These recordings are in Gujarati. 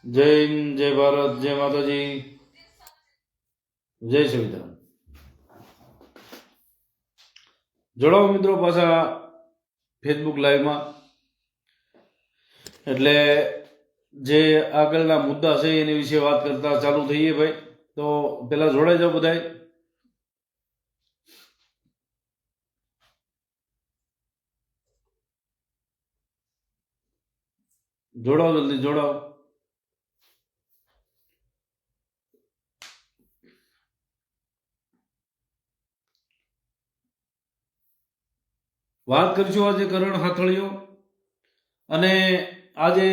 જય હિન્દ, જય ભારત, જય માતાજી, જય સંવિધાન. જોડાઓ મિત્રો પાછા ફેસબુક લાઈવમાં. એટલે જે આગળના મુદ્દા છે એની વિશે વાત કરતા ચાલુ થઈએ ભાઈ. તો પેલા જોડાઈ જાઓ બધાય. જોડાઓ, જલ્દી જોડાઓ. વાત કરીશું આજે કરણ હાથળીઓ અને આજે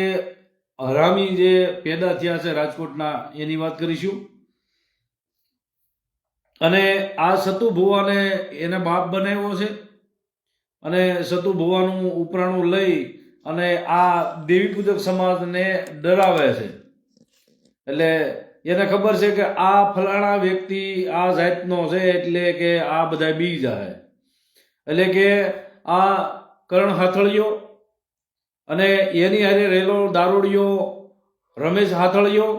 હરામી જે પેદા થયા છે રાજકોટના એની વાત કરીશું. અને આ સતુ ભુવાને એને બાપ બનાવ્યો છે અને સતુ ભુવાનું ઉપરાણું લઈ અને આ દેવી પૂજક સમાજને ડરાવે છે. એટલે એને ખબર છે કે આ ફલાણા વ્યક્તિ આ જાતનો છે એટલે કે આ બધા બી જાય. એટલે કે આ કરણ હાથળિયો અને એની હારે રહેલો દારૂડિયો રમેશ હાથળિયો,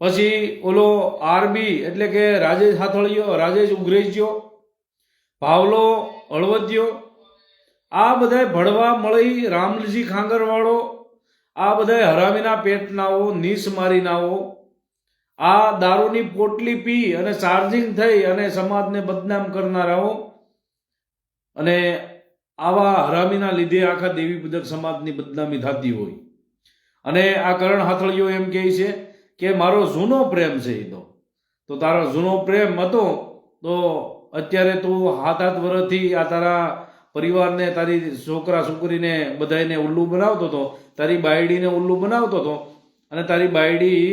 પછી ઓલો આરબી એટલે કે રાજેશ હાથળિયો, રાજેશ ઉગ્રેજ્યો, ભાવલો હળવદિયો, આ બધા ભળવા મળી રામજી ખાંગરવાળો, આ બધા હરામીના પેટનાઓ, નીસ મારીનાઓ, આ દારૂની પોટલી પી અને ચાર્જિંગ થઈ અને સમાજને બદનામ કરનારાઓ. અને આવા હરામીના લીધે આખા દેવી પૂજક સમાજની બદનામી થતી હોય. અને આ કરણ હાથળીઓ એમ કહે છે કે મારો જૂનો પ્રેમ છે. એ તો તારો જૂનો પ્રેમ હતો તો અત્યારે તું 7-8 વર્ષથી આ તારા પરિવારને, તારી છોકરા છોકરીને બધાને ઉલ્લુ બનાવતો હતો, તારી બાયડીને ઉલ્લુ બનાવતો હતો. અને તારી બાયડી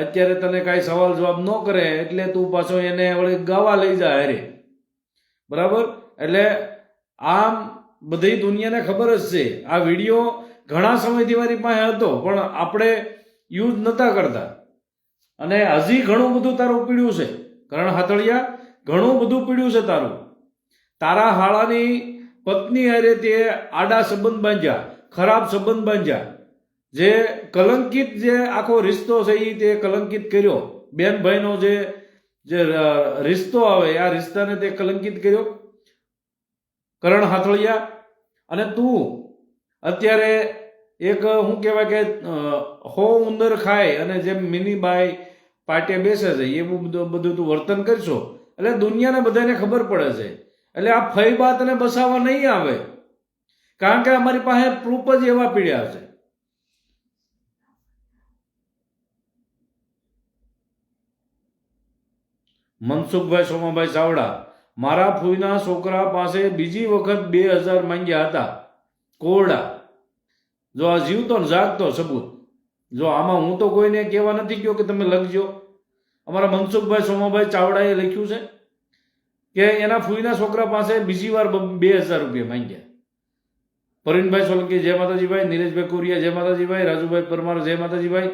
અત્યારે તને કાંઈ સવાલ જવાબ ન કરે એટલે તું પાછો એને વળી ગાવા લઈ જાય રે. બરાબર? એટલે આમ બધી દુનિયાને ખબર જ છે. આ વિડીયો ઘણા સમયથી મારી પાસે હતો પણ આપણે યુઝ નહોતા કરતા. અને હજી ઘણું બધું તારું પીડ્યું છે કરણ હાથળિયા, ઘણું બધું પીડ્યું છે તારું. તારા હાળાની પત્ની હારે તે આડા સંબંધ બાંધ્યા, ખરાબ સંબંધ બાંધ્યા. જે કલંકિત જે આખો રિશ્તો છે એ તે કલંકિત કર્યો. બેન ભાઈનો જે રિશ્તો આવે આ રિશ્તાને તે કલંકિત કર્યો કરણ હાથળિયા. અને તું અત્યારે એક શું કહેવાય કે હો ઉંદર ખાય અને જેમ મિનીબાઈ પાટે બેસે છે એવું બધું તું વર્તન કરશો એટલે દુનિયાને બધાને ખબર પડે છે. એટલે આ ફઈ બાતને બસાવવા નહીં આવે, કારણ કે અમારી પાસે પ્રૂફ જ એવા પીડ્યા છે. મનસુખભાઈ સોમાભાઈ ચાવડા, મારા ફૂઈના છોકરા પાસે બીજી વખત 2000 માંગ્યા હતા કોરડા. જો આ જીવતો ને જાગતો સબૂત. જો આમાં હું તો કોઈને કહેવા નથી ગયો કે તમે લખજો. અમારા મનસુખભાઈ સોમાભાઈ ચાવડાએ લખ્યું છે કે એના ફૂઈના છોકરા પાસે બીજી વાર 2000 રૂપિયા માંગ્યા. પરવીનભાઈ સોલંકી જય માતાજીભાઈ, નીરજભાઈ કોરિયા જય માતાજીભાઈ, રાજુભાઈ પરમાર જય માતાજીભાઈ.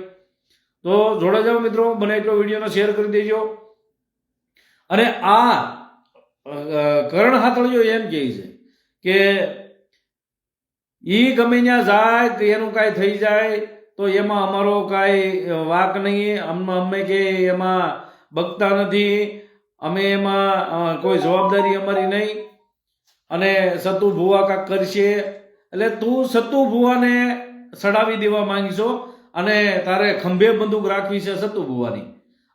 તો જોડાઈ જાઓ મિત્રો, બને એટલો વિડીયોને શેર કરી દેજો. અને આ કરણ હાથળિયો એમ કહે છે કે ઈ ગમે ત્યાં જાય કે એનું કાંઈ થઈ જાય તો એમાં અમારો કાંઈ વાક નહીં, અમે કે એમાં બગતા નથી, અમે એમાં કોઈ જવાબદારી અમારી નહીં. અને સતુ ભુવા કાંક કરશે એટલે તું સતુ ભુવાને સડાવી દેવા માંગીશો અને તારે ખંભે બંદૂક રાખવી છે સતુ ભુવાની.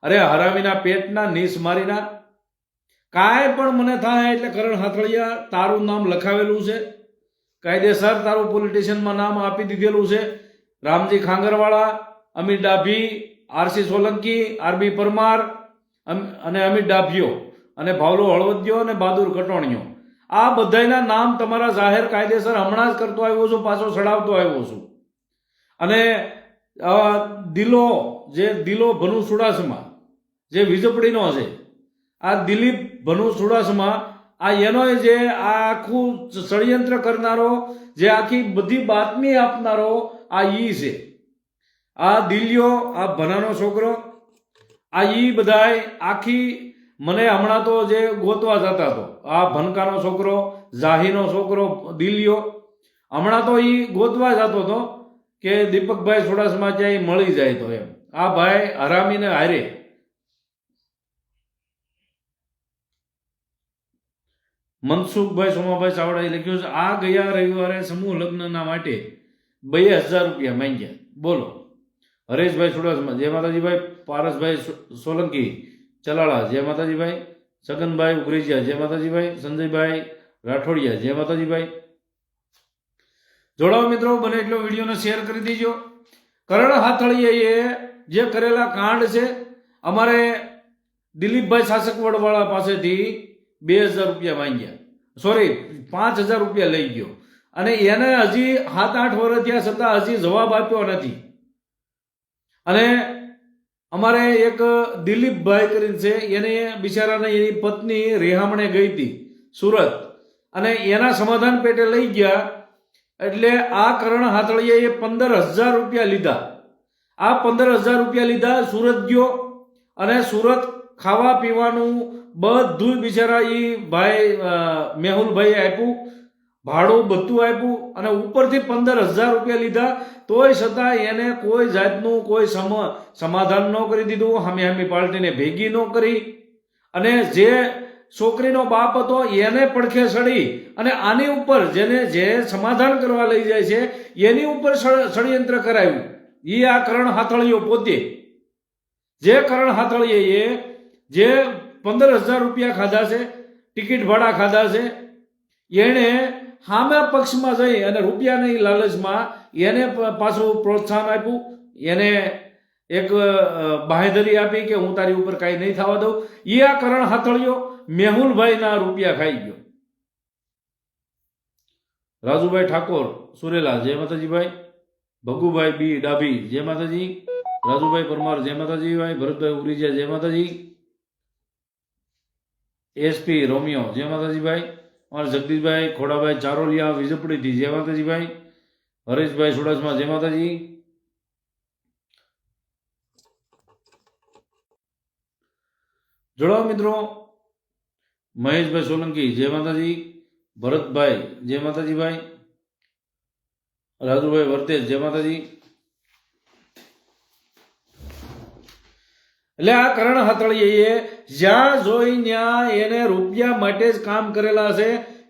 અરે હરામીના પેટના, નીસ મારીના, કાંઈ પણ મને થાય એટલે કરણ હાથળિયા તારું નામ લખાવેલું છે કાયદેસર, તારું પોલિટિશિયનમાં નામ આપી દીધેલું છે. રામજી ખાંગરવાળા, અમિત ડાભી, આરસી સોલંકી, આરબી પરમાર અને અમિત ડાભીઓ અને ભાવલો હળવદિયો અને બહાદુર કટોણીઓ, આ બધાના નામ તમારા જાહેર કાયદેસર હમણાં જ કરતો આવ્યો છું, પાછો ચડાવતો આવ્યો છું. અને દિલો ભનુ ચુડાસમા જે વીજપડીનો છે, આ દિલીપ ભનુ ચુડાસમા, આ એનો જે આ આખું ષડયંત્ર કરનારો, જે આખી બધી બાતમી આપનારો આ ઈ છે. આ દિલ્યો, આ ભનાનો છોકરો, આ ઈ બધાય આખી મને હમણાં તો જે ગોતવા જતા હતો, આ ભનકાનો છોકરો, જાહીનો છોકરો દિલ્યો, હમણાં તો ઈ ગોતવા જતો હતો કે દીપકભાઈ ચુડાસમા ક્યાંય મળી જાય તો એમ. આ ભાઈ હરામીને હારે. મનસુખભાઈ સોમાભાઈ ચાવડાએ લખ્યું છે આ ગયા રવિવારે સમૂહ લગ્નના માટે 2000 રૂપિયા માંગ્યા. બોલો. હરેશભાઈ ચુડાસમા જય માતાજીભાઈ. પારસભાઈ સોલંકી ચલાળા જય માતાજીભાઈ. છગનભાઈ ઉગરેજિયા જય માતાજીભાઈ. સંજયભાઈ રાઠોડિયા જય માતાજીભાઈ. જોડાઓ મિત્રો, બને એટલો વિડીયોને શેર કરી દેજો. કરણ હાથળીએ જે કરેલા કાંડ છે, અમારે દિલીપભાઈ શાસકવડવાળા પાસેથી 2000 રૂપિયા માંગ્યા, સોરી 5000 રૂપિયા લઈ ગયો, અને એને હજી 7-8 વર્ષ થયા છતાં હજી જવાબ આપ્યો નથી. અને અમારે એક દિલીપભાઈ કરીને છે, એને બિચારાને એની પત્ની રેહામણે ગઈ હતી સુરત, અને એના સમાધાન પેટે લઈ ગયા. એટલે આ કરણ હાથળીએ 15000 રૂપિયા લીધા. આ 15000 રૂપિયા લીધા, સુરત ગયો, અને સુરત ખાવા પીવાનું બધું બિચારા એ ભાઈ મેહુલભાઈ આપ્યું, ભાડું બધું આપ્યું, અને ઉપરથી 15000 રૂપિયા લીધા. તોય છતાં એને કોઈ જાતનું કોઈ સમાધાન ન કરી દીધું, હામી પાર્ટીને ભેગી ન કરી. અને જે છોકરીનો બાપ હતો એને પડખે ચડી અને આની ઉપર જે સમાધાન કરવા લઈ જાય છે એની ઉપર ષડયંત્ર કરાવ્યું. એ આ કરણ હાથળીઓ પોતે, જે કરણ હાથળીએ જે 15000 રૂપિયા ખાધા છે, ટિકિટ ભાડા ખાધા છે, એણે સામે પક્ષમાં જઈ અને રૂપિયાની લાલચમાં એને પાછું પ્રોત્સાહન આપ્યું, એને એક બાંહેધરી આપી કે હું તારી ઉપર કાંઈ નહીં થવા દઉં. એ આ કરણ હાથળીઓ મેહુલભાઈના રૂપિયા ખાઈ ગયો. રાજુભાઈ ઠાકોર સુરેલા જય માતાજીભાઈ. ભગુભાઈ બી ડાભી જય માતાજી. રાજુભાઈ પરમાર જય માતાજી ભાઈ. ભરતભાઈ ઉરીજા જય માતાજી. એસપી રોમિયો જય માતાજી ભાઈ. અમારા જગદીશભાઈ ખોડાભાઈ ચારોલિયા વિજપડીથી જય માતાજી ભાઈ. હરેશભાઈ ચુડાસમા જય માતાજી. જોડાઓ મિત્રો, મહેશભાઈ સોલંકી જય માતાજી. ભરતભાઈ જય માતાજી ભાઈ. રાજુભાઈ વર્તેજ જય માતાજી. એટલે આ કરણ હાથળીએ જ્યાં જોઈ ત્યાં એને રૂપિયા માટે જ કામ કરેલા છે.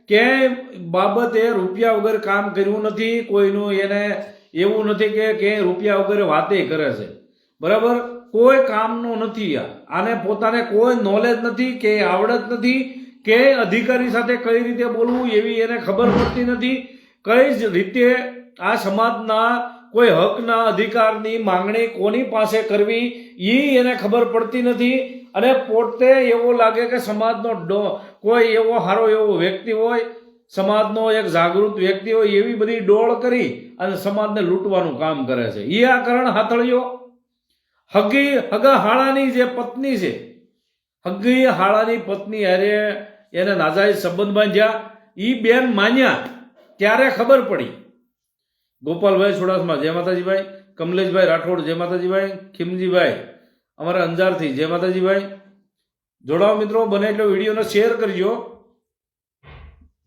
ક્યાંય બાબતે રૂપિયા વગર કામ કર્યું નથી. કોઈનું એને એવું નથી કે ક્યાંય રૂપિયા વગર વાતે કરે છે. બરાબર, કોઈ કામનું નથી. આને પોતાને કોઈ નોલેજ નથી, કે આવડત નથી, કે અધિકારી સાથે કઈ રીતે બોલવું એવી એને ખબર પડતી નથી. કઈ જ રીતે આ સમાજના કોઈ હકના અધિકારની માંગણી કોની પાસે કરવી એ એને ખબર પડતી નથી. અને પોતે એવો લાગે કે સમાજનો કોઈ એવો સારો એવો વ્યક્તિ હોય, સમાજનો એક જાગૃત વ્યક્તિ હોય, એવી બધી ડોળ કરી અને સમાજને લૂંટવાનું કામ કરે છે. એ આ કરણ હાથળીઓ હગા હાળાની જે પત્ની છે, હગી હાળાની પત્ની હારે એને નાજાયજ સંબંધ બાંધ્યા. એ બેન માન્યા ત્યારે ખબર પડી. ગોપાલભાઈ ચુડાસમા જય માતાજીભાઈ. કમલેશભાઈ રાઠોડ જય માતાજીભાઈ. ખીમજીભાઈ અમારા અંજારથી જય માતાજીભાઈ. જોડાઓ મિત્રો, બને એટલો વિડીયોને શેર કરજો.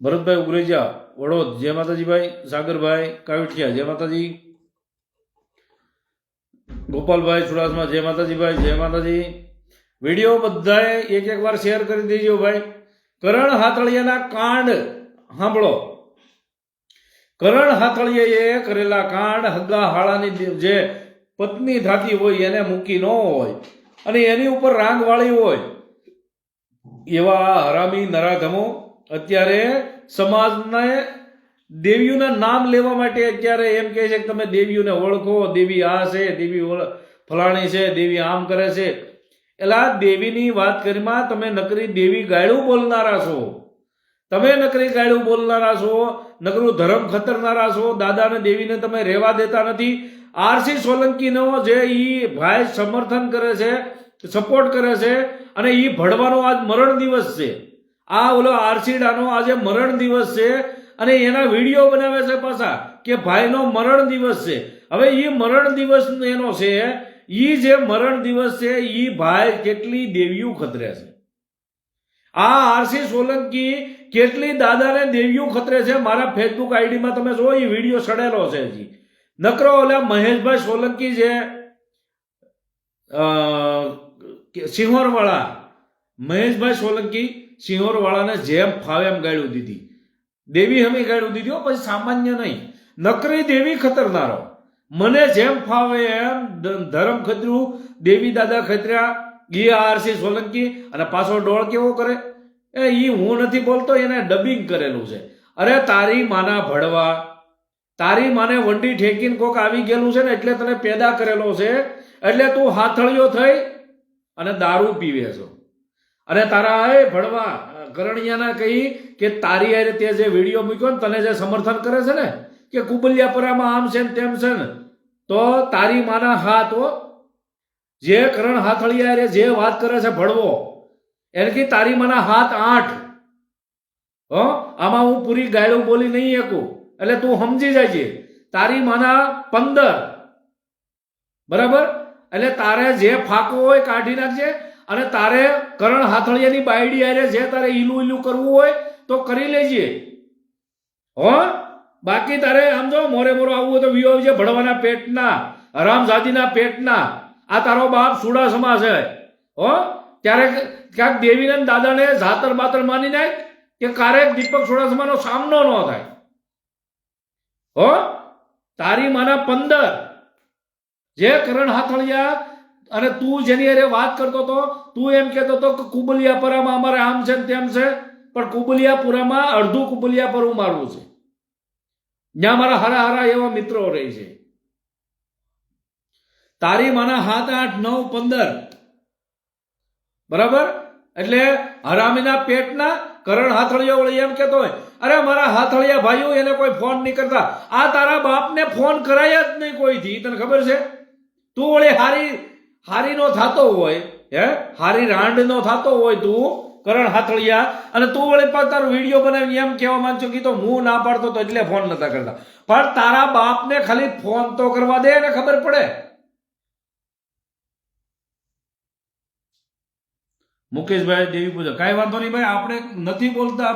ભરતભાઈ ઉગરેજા વડોદ જય માતાજીભાઈ. સાગરભાઈ કાવઠિયા જય માતાજી. ગોપાલભાઈ ચુડાસમા જય માતાજીભાઈ. જય માતાજી. વિડીયો બધાએ એક વાર શેર કરી દેજો ભાઈ. કરણ હાથળિયાના કાંડ સાંભળો. કરણ હાથળિયાએ કરેલા કાંડ, હગા હાળાની જે પત્ની થાતી હોય એને મૂકી ન હોય અને એની ઉપર રાંગ વાળી હોય, એવા હરામી નરાધમો અત્યારે સમાજને દેવીઓના નામ લેવા માટે અત્યારે એમ કહે છે કે તમે દેવીઓને ઓળખો, દેવી આ છે, દેવી ફલાણી છે, દેવી આમ કરે છે. એલા દેવીની વાત કરીમાં તમે નકરી દેવી ગાયડું બોલનારા છો, તમે નકરી ગાયડું બોલનારા છો, નકરું ધર્મ ખતરનારા છો. દાદાને દેવીને તમે રહેવા દેતા નથી. આરસી સોલંકીનો જે ઈ ભાઈ સમર્થન કરે છે, સપોર્ટ કરે છે, અને ઈ ભડવાનો આજ મરણ દિવસ છે. આ ઓલો આરસીડાનો આજે મરણ દિવસ છે અને એના વિડીયો બનાવે છે પાછા કે ભાઈનો મરણ દિવસ છે. હવે ઈ મરણ દિવસ એનો છે, ઈ જે મરણ દિવસ છે ઈ ભાઈ કેટલી દેવીઓ ખતરે છે. આ આરસી સોલંકી કેટલી દાદાને દેવીઓ ખતરે છે. મારા ફેસબુક આઈડીમાં તમે જો એ વિડીયો સડેલો છે. હજી નકરો ઓલા મહેશભાઈ સોલંકી જે સિંહોરવાળા, મહેશભાઈ સોલંકી સિંહોરવાળાને જેમ ફાવે એમ ગાળ્યું દીધી, દેવી હમી ગાળ્યું દીધી, પછી સામાન્ય નહીં, નકરી દેવી ખતરનારો, મને જેમ ફાવે એમ ધર્મ ખતર્યું, દેવી દાદા ખતર્યા, એ આરસી સોલંકી, અને પાછો ડોળ કેવો કરે, એ હું નથી બોલતો, એને ડબિંગ કરેલું છે. અરે તારી માના ભડવા, તારી માને વંડી ઠેકીને કોક આવી ગયેલું છે ને એટલે તને પેદા કરેલો છે, એટલે તું હાથળિયો થઈ અને દારૂ પીવે છો. અને તારા એ ભડવા કરણિયાના કહી કે તારી હારે તે જે વિડીયો મૂક્યો ને તને જે સમર્થન કરે છે ને કે કુબલિયાપરામાં આમ છે ને તેમ છે ને, તો તારી માના હાથ હો, જે કરણ હાથળિયા હારે જે વાત કરે છે ભડવો, એને કે તારી માના હાથ 8. આમાં હું પૂરી ગાયડું બોલી નહીં શકું, એટલે તું સમજી જાય. તારી માના 15, બરાબર? એટલે તારે જે ફાકો હોય કાઢી નાખજે, અને તારે કરણ હાથળિયાની બાયડી હારે જે તારે ઈલું ઈલું કરવું હોય તો કરી લેજે. બાકી તારે આમ જો મોરે મોરો આવવું હોય તો વિયો છે ભડવાના પેટના, હરામજાદીના પેટના. આ તારો બાપ સુડાસમા છે. ત્યારે ક્યાંક દેવીને દાદાને જાતર બાતર માની નાખ કે ક્યારેક દીપક સુડાસમાનો સામનો ન થાય. તારી માના 15 જે કરણ હાથળિયા, અને તું જેની હારે વાત કરતો હતો, તું એમ કહેતો હતો કે કુબલિયાપરામાં અમારે આમ છે ને તેમ છે, પણ કુબલિયાપુરામાં અડધું કુબલિયાપરું મારવું છે, જ્યાં મારા હારા હારા એવા મિત્રો રહે છે. તારી માના 7, 8, 9, 15, બરાબર? એટલે હરામીના પેટના કરણ હાથળિયા વળી એમ કેતો હોય, અરે મારા હાથળિયા ભાઈઓ એને કોઈ ફોન નહીં કરતા. આ તારા બાપને ફોન કરાયા જ નહીં કોઈથી, તને ખબર છે? તું વળી હારી નો થતો હોય, હારી રાંડ નો થતો હોય તું કરણ હાથળિયા, અને તું વળી તારો વિડીયો બનાવીને એમ કહેવા માંગતો કે તો હું ના પાડતો તો એટલે ફોન નતા કરતા. પણ તારા બાપને ખાલી ફોન તો કરવા દે ને ખબર પડે. મુકેશભાઈ દેવી પૂજક, કાંઈ વાંધો નહીં ભાઈ, આપણે નથી બોલતા,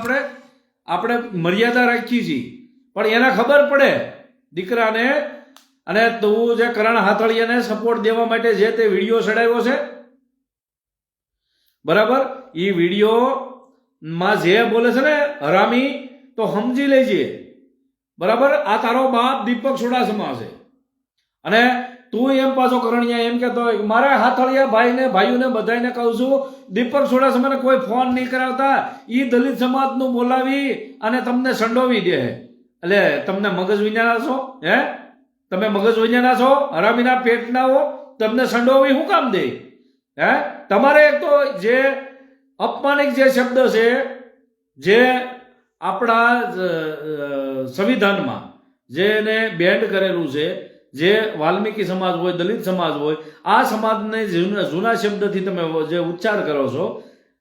આપણે મર્યાદા રાખીએ છીએ, પણ એને ખબર પડે દીકરાને. અને તું જે કરણ હાથળિયાને સપોર્ટ દેવા માટે જે તે વિડીયો ચડાવ્યો છે, બરાબર? એ વિડીયોમાં જે બોલે છે ને હરામી, તો સમજી લેજે, બરાબર? આ તારો બાપ દીપક સુડાસમા છે, અને તું એમ પાછો કરણિયા એમ કહેતો હોય મારા હાથળિયા ભાઈને ભાઈઓને બધાને કહું છું, દીપક સુડાસમાને કોઈ ફોન નહીં કરાવતા, એ દલિત સમાજનું બોલાવી અને તમને સંડોવી દે. એટલે તમને મગજ વિඥાના છો? તમે મગજ વિඥાના છો? હરામીના પેટના હો, તમને સંડોવી શું કામ દે? તમારે એક તો જે અપમાનિક જે શબ્દ છે, જે આપણા સંવિધાનમાં જેને બેન્ડ કરેલું છે, જે વાલ્મીકી સમાજ હોય, દલિત સમાજ હોય, આ સમાજને જૂના શબ્દથી તમે જે ઉચ્ચાર કરો છો,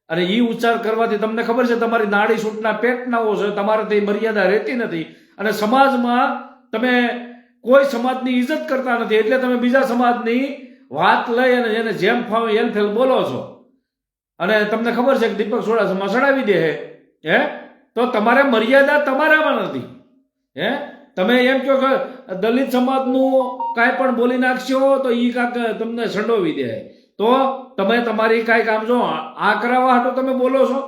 અને એ ઉચ્ચાર કરવાથી તમને ખબર છે તમારી નાડી સૂટના પેટનાઓ છે, તમારાથી મર્યાદા રહેતી નથી, અને સમાજમાં તમે કોઈ સમાજની ઇજ્જત કરતા નથી, એટલે તમે બીજા સમાજની વાત લઈ અને એને જેમ ફાવે એમ ફેલ બોલો છો. અને તમને ખબર છે કે દીપક સુડાસમા ચડાવી દે તો તમારે મર્યાદા તમારામાં નથી. તમે એમ કહો કે દલિત સમાજનું કાંઈ પણ બોલી નાખશો તો એ કાંક તમને સંડોવી દે, તો તમે તમારી કાંઈક આમ જો આ કરાવવા હાટો તમે બોલો છો.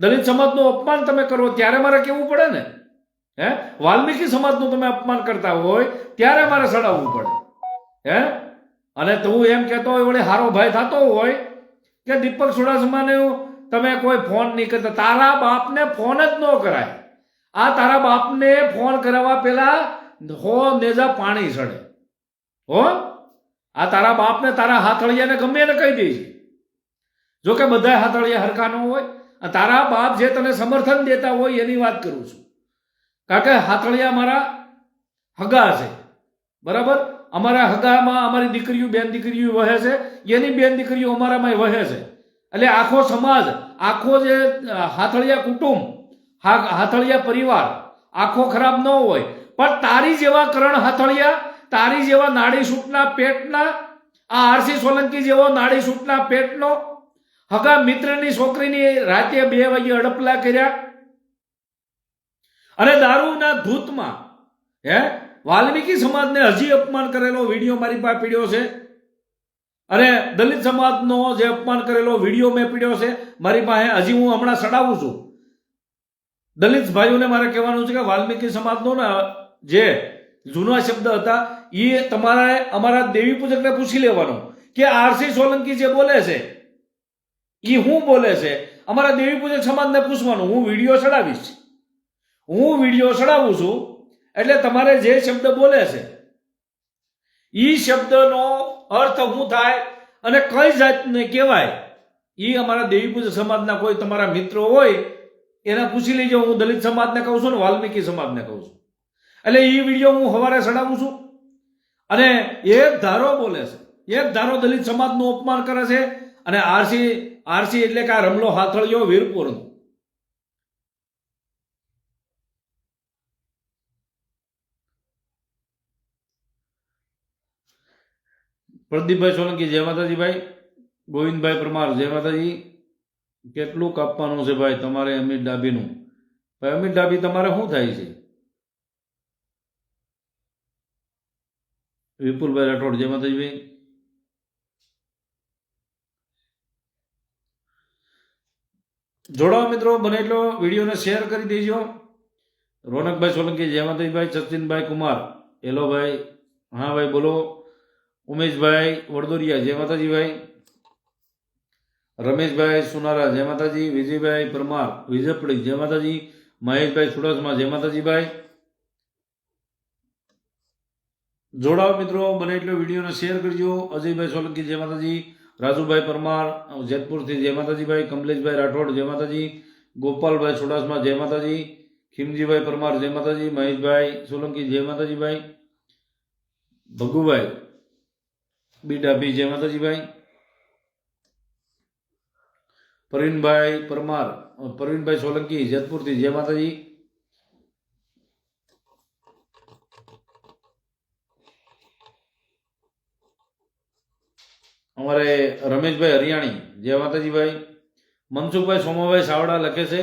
દલિત સમાજનું અપમાન તમે કરો ત્યારે મારે કેવું પડે ને. વાલ્મીકી સમાજનું તમે અપમાન કરતા હોય ત્યારે મારે સડાવવું પડે. અને તું એમ કહેતો હોય વળી હારો ભાઈ થતો હોય કે દીપક સુડાસમાને તમે કોઈ ફોન નહીં કરતા, તારા બાપને ફોન જ ન કરાય. આ તારા બાપને ફોન કરાવવા પેલા નેજા પાણી ચડે. આ તારા બાપને તારા હાથળિયાને ગમે એને કહી દે છે. જો કે બધા હાથળિયા હરખા ન હોય, તારા બાપ જે તને સમર્થન દેતા હોય એની વાત કરું છું. કારણ કે હાથળિયા મારા હગા છે, બરાબર? અમારા હગામાં અમારી દીકરીઓ, બેન દીકરીઓ વહે છે, એની બેન દીકરીઓ અમારામાં વહે છે. એટલે આખો સમાજ, આખો જે હાથળિયા કુટુંબ, હાથળિયા પરિવાર આખો ખરાબ ન હોય, પણ તારી જેવા કરણ હાથળિયા, તારી જેવા નાડી સૂટના પેટના, આ આરસી સોલંકી જેવો નાડી સૂટના પેટનો હગા મિત્રની છોકરીની રાતે 2 વાગે અડપલા કર્યા, અને દારૂના ધૂતમાં વાલ્મીકી સમાજને હજી અપમાન કરેલો વિડીયો મારી પાસે પીડ્યો છે, અને દલિત સમાજનો જે અપમાન કરેલો વિડીયો મેં પીડ્યો છે મારી પાસે. હજી હું હમણાં સડાવું છું. દલિત ભાઈઓને મારે કહેવાનું છે કે વાલ્મીકી સમાજનો ને જે જૂના શબ્દ હતા એ તમારે અમારા દેવી પૂજકને પૂછી લેવાનો કે આરસી સોલંકી જે બોલે છે એ હું બોલે છે. અમારા દેવી પૂજક સમાજને પૂછવાનું. હું વિડીયો ચડાવીશ, હું વિડીયો ચડાવું છું, એટલે તમારે જે શબ્દ બોલે છે એ શબ્દનો અર્થ શું થાય અને કઈ જાતને કહેવાય એ અમારા દેવી પૂજક સમાજના કોઈ તમારા મિત્રો હોય એને પૂછી લેજો. હું દલિત સમાજને કહું છું ને વાલ્મીકી સમાજને કહું છું. એટલે એ વિડીયો હું સવારે ચડાવું છું, અને એક ધારો બોલે છે, એક ધારો દલિત સમાજનું અપમાન કરે છે, અને આરસી એટલે કે આ રમલો હાથળિયો વીરપુરનો. પ્રદીપભાઈ સોલંકી જય માતાજી ભાઈ. ગોવિંદભાઈ પરમાર જય માતાજી. કેટલું કાપવાનું છે ભાઈ તમારે અમિત ડાભીનું? ભાઈ અમિત ડાભી તમારે શું થાય છે? વિપુલભાઈ રાઠોડ જય માતાજી ભાઈ. જોડાઓ મિત્રો, બને એટલો વિડીયોને શેર કરી દેજો. રોનકભાઈ સોલંકી જય માતાજી ભાઈ. સચિનભાઈ કુમાર હેલો ભાઈ. હા ભાઈ બોલો. ઉમેશભાઈ વડોદરિયા જય માતાજી ભાઈ. રમેશભાઈ સુનારા જય માતાજી. વિજયભાઈ પરમાર વિજયપડી જય માતાજી. મહેશભાઈ સુડસમા જય માતાજી ભાઈ. જોડાઓ મિત્રો, બને એટલો વિડીયોને શેર કરજો. અજયભાઈ સોલંકી જય માતાજી. રાજુભાઈ પરમાર જેતપુરથી જય માતાજી ભાઈ. કમલેશભાઈ રાઠોડ જય માતાજી. ગોપાલભાઈ સુડાસમા જય માતાજી. ખીમજીભાઈ પરમાર જય માતાજી. મહેશભાઈ સોલંકી જય માતાજી ભાઈ. ભગુભાઈ બીડાભી જય માતાજી ભાઈ. પ્રવીણભાઈ સોલંકી જેતપુરથી જય માતાજી. અમારે રમેશભાઈ હરિયાણી જય માતાજી ભાઈ. મનસુખભાઈ સોમાભાઈ સાવડા લખે છે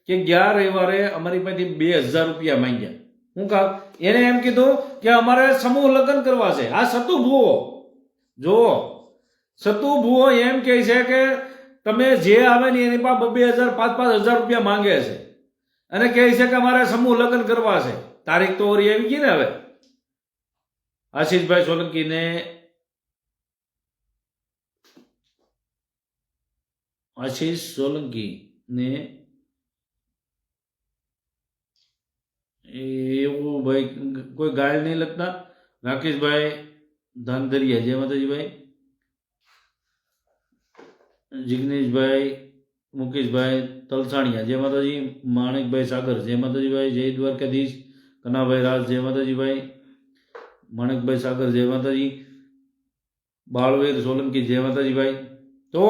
કે ગયા રવિવારે અમારી પાસેથી 2000 રૂપિયા માંગ્યા. હું કામ એને એમ કીધું કે અમારે સમૂહ લગ્ન કરવા છે. આ સતુ ભુવો જો, સતુ ભુવો એમ કહે છે કે તમે જે આવે ને એની પાસે 2000 5,000 રૂપિયા માંગે છે, અને કહે છે કે અમારે સમૂહ લગ્ન કરવા છે. તારીખ તો ઓરી આવી ગઈ ને હવે. આશીષભાઈ સોલંકીને આશીષ સોલંકી ને એવું ભાઈ કોઈ ગાળ નહીં લખતા. રાકેશભાઈ ધાનધરિયા જય માતાજી ભાઈ. જિગ્નેશભાઈ મુકેશભાઈ તલસાણિયા જય માતાજી. માણેકભાઈ સાગર જય માતાજી ભાઈ. જય દ્વારકાધીશ. કનાભાઈ રાજ જય માતાજી ભાઈ. માણેકભાઈ સાગર જય માતાજી. બાળવીર સોલંકી જય માતાજી ભાઈ. તો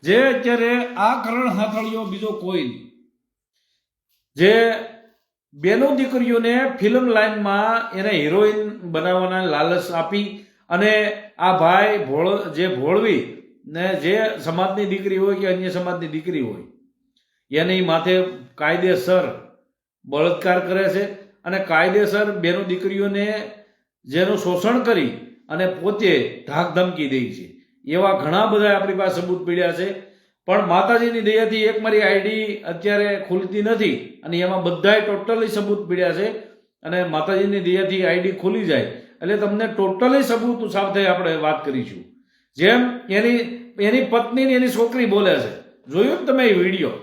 જે અત્યારે આ કરણ હાથળીઓ બીજો કોઈ નહીં, જે બેનો દીકરીઓને ફિલ્મ લાઇનમાં એને હિરોઈન બનાવવાના લાલચ આપી, અને આ ભાઈ જે ભોળવી ને જે સમાજની દીકરી હોય કે અન્ય સમાજની દીકરી હોય એની માથે કાયદેસર બળાત્કાર કરે છે, અને કાયદેસર બેનો દીકરીઓને જેનું શોષણ કરી અને પોતે ધાક ધમકી દે છે. એવા ઘણા બધા આપણી પાસે સબૂત પીડ્યા છે. પણ માતાજીની દયાથી એક મારી આઈડી અત્યારે ખુલતી નથી, અને એમાં બધાય ટોટલી સબૂત પીડ્યા છે. અને માતાજીની દયાથી આઈડી ખુલી જાય એટલે તમને ટોટલી સબૂત સાથે આપણે વાત કરીશું. જેમ એની પત્ની ને એની છોકરી બોલે છે, જોયું ને તમે એ વિડીયો?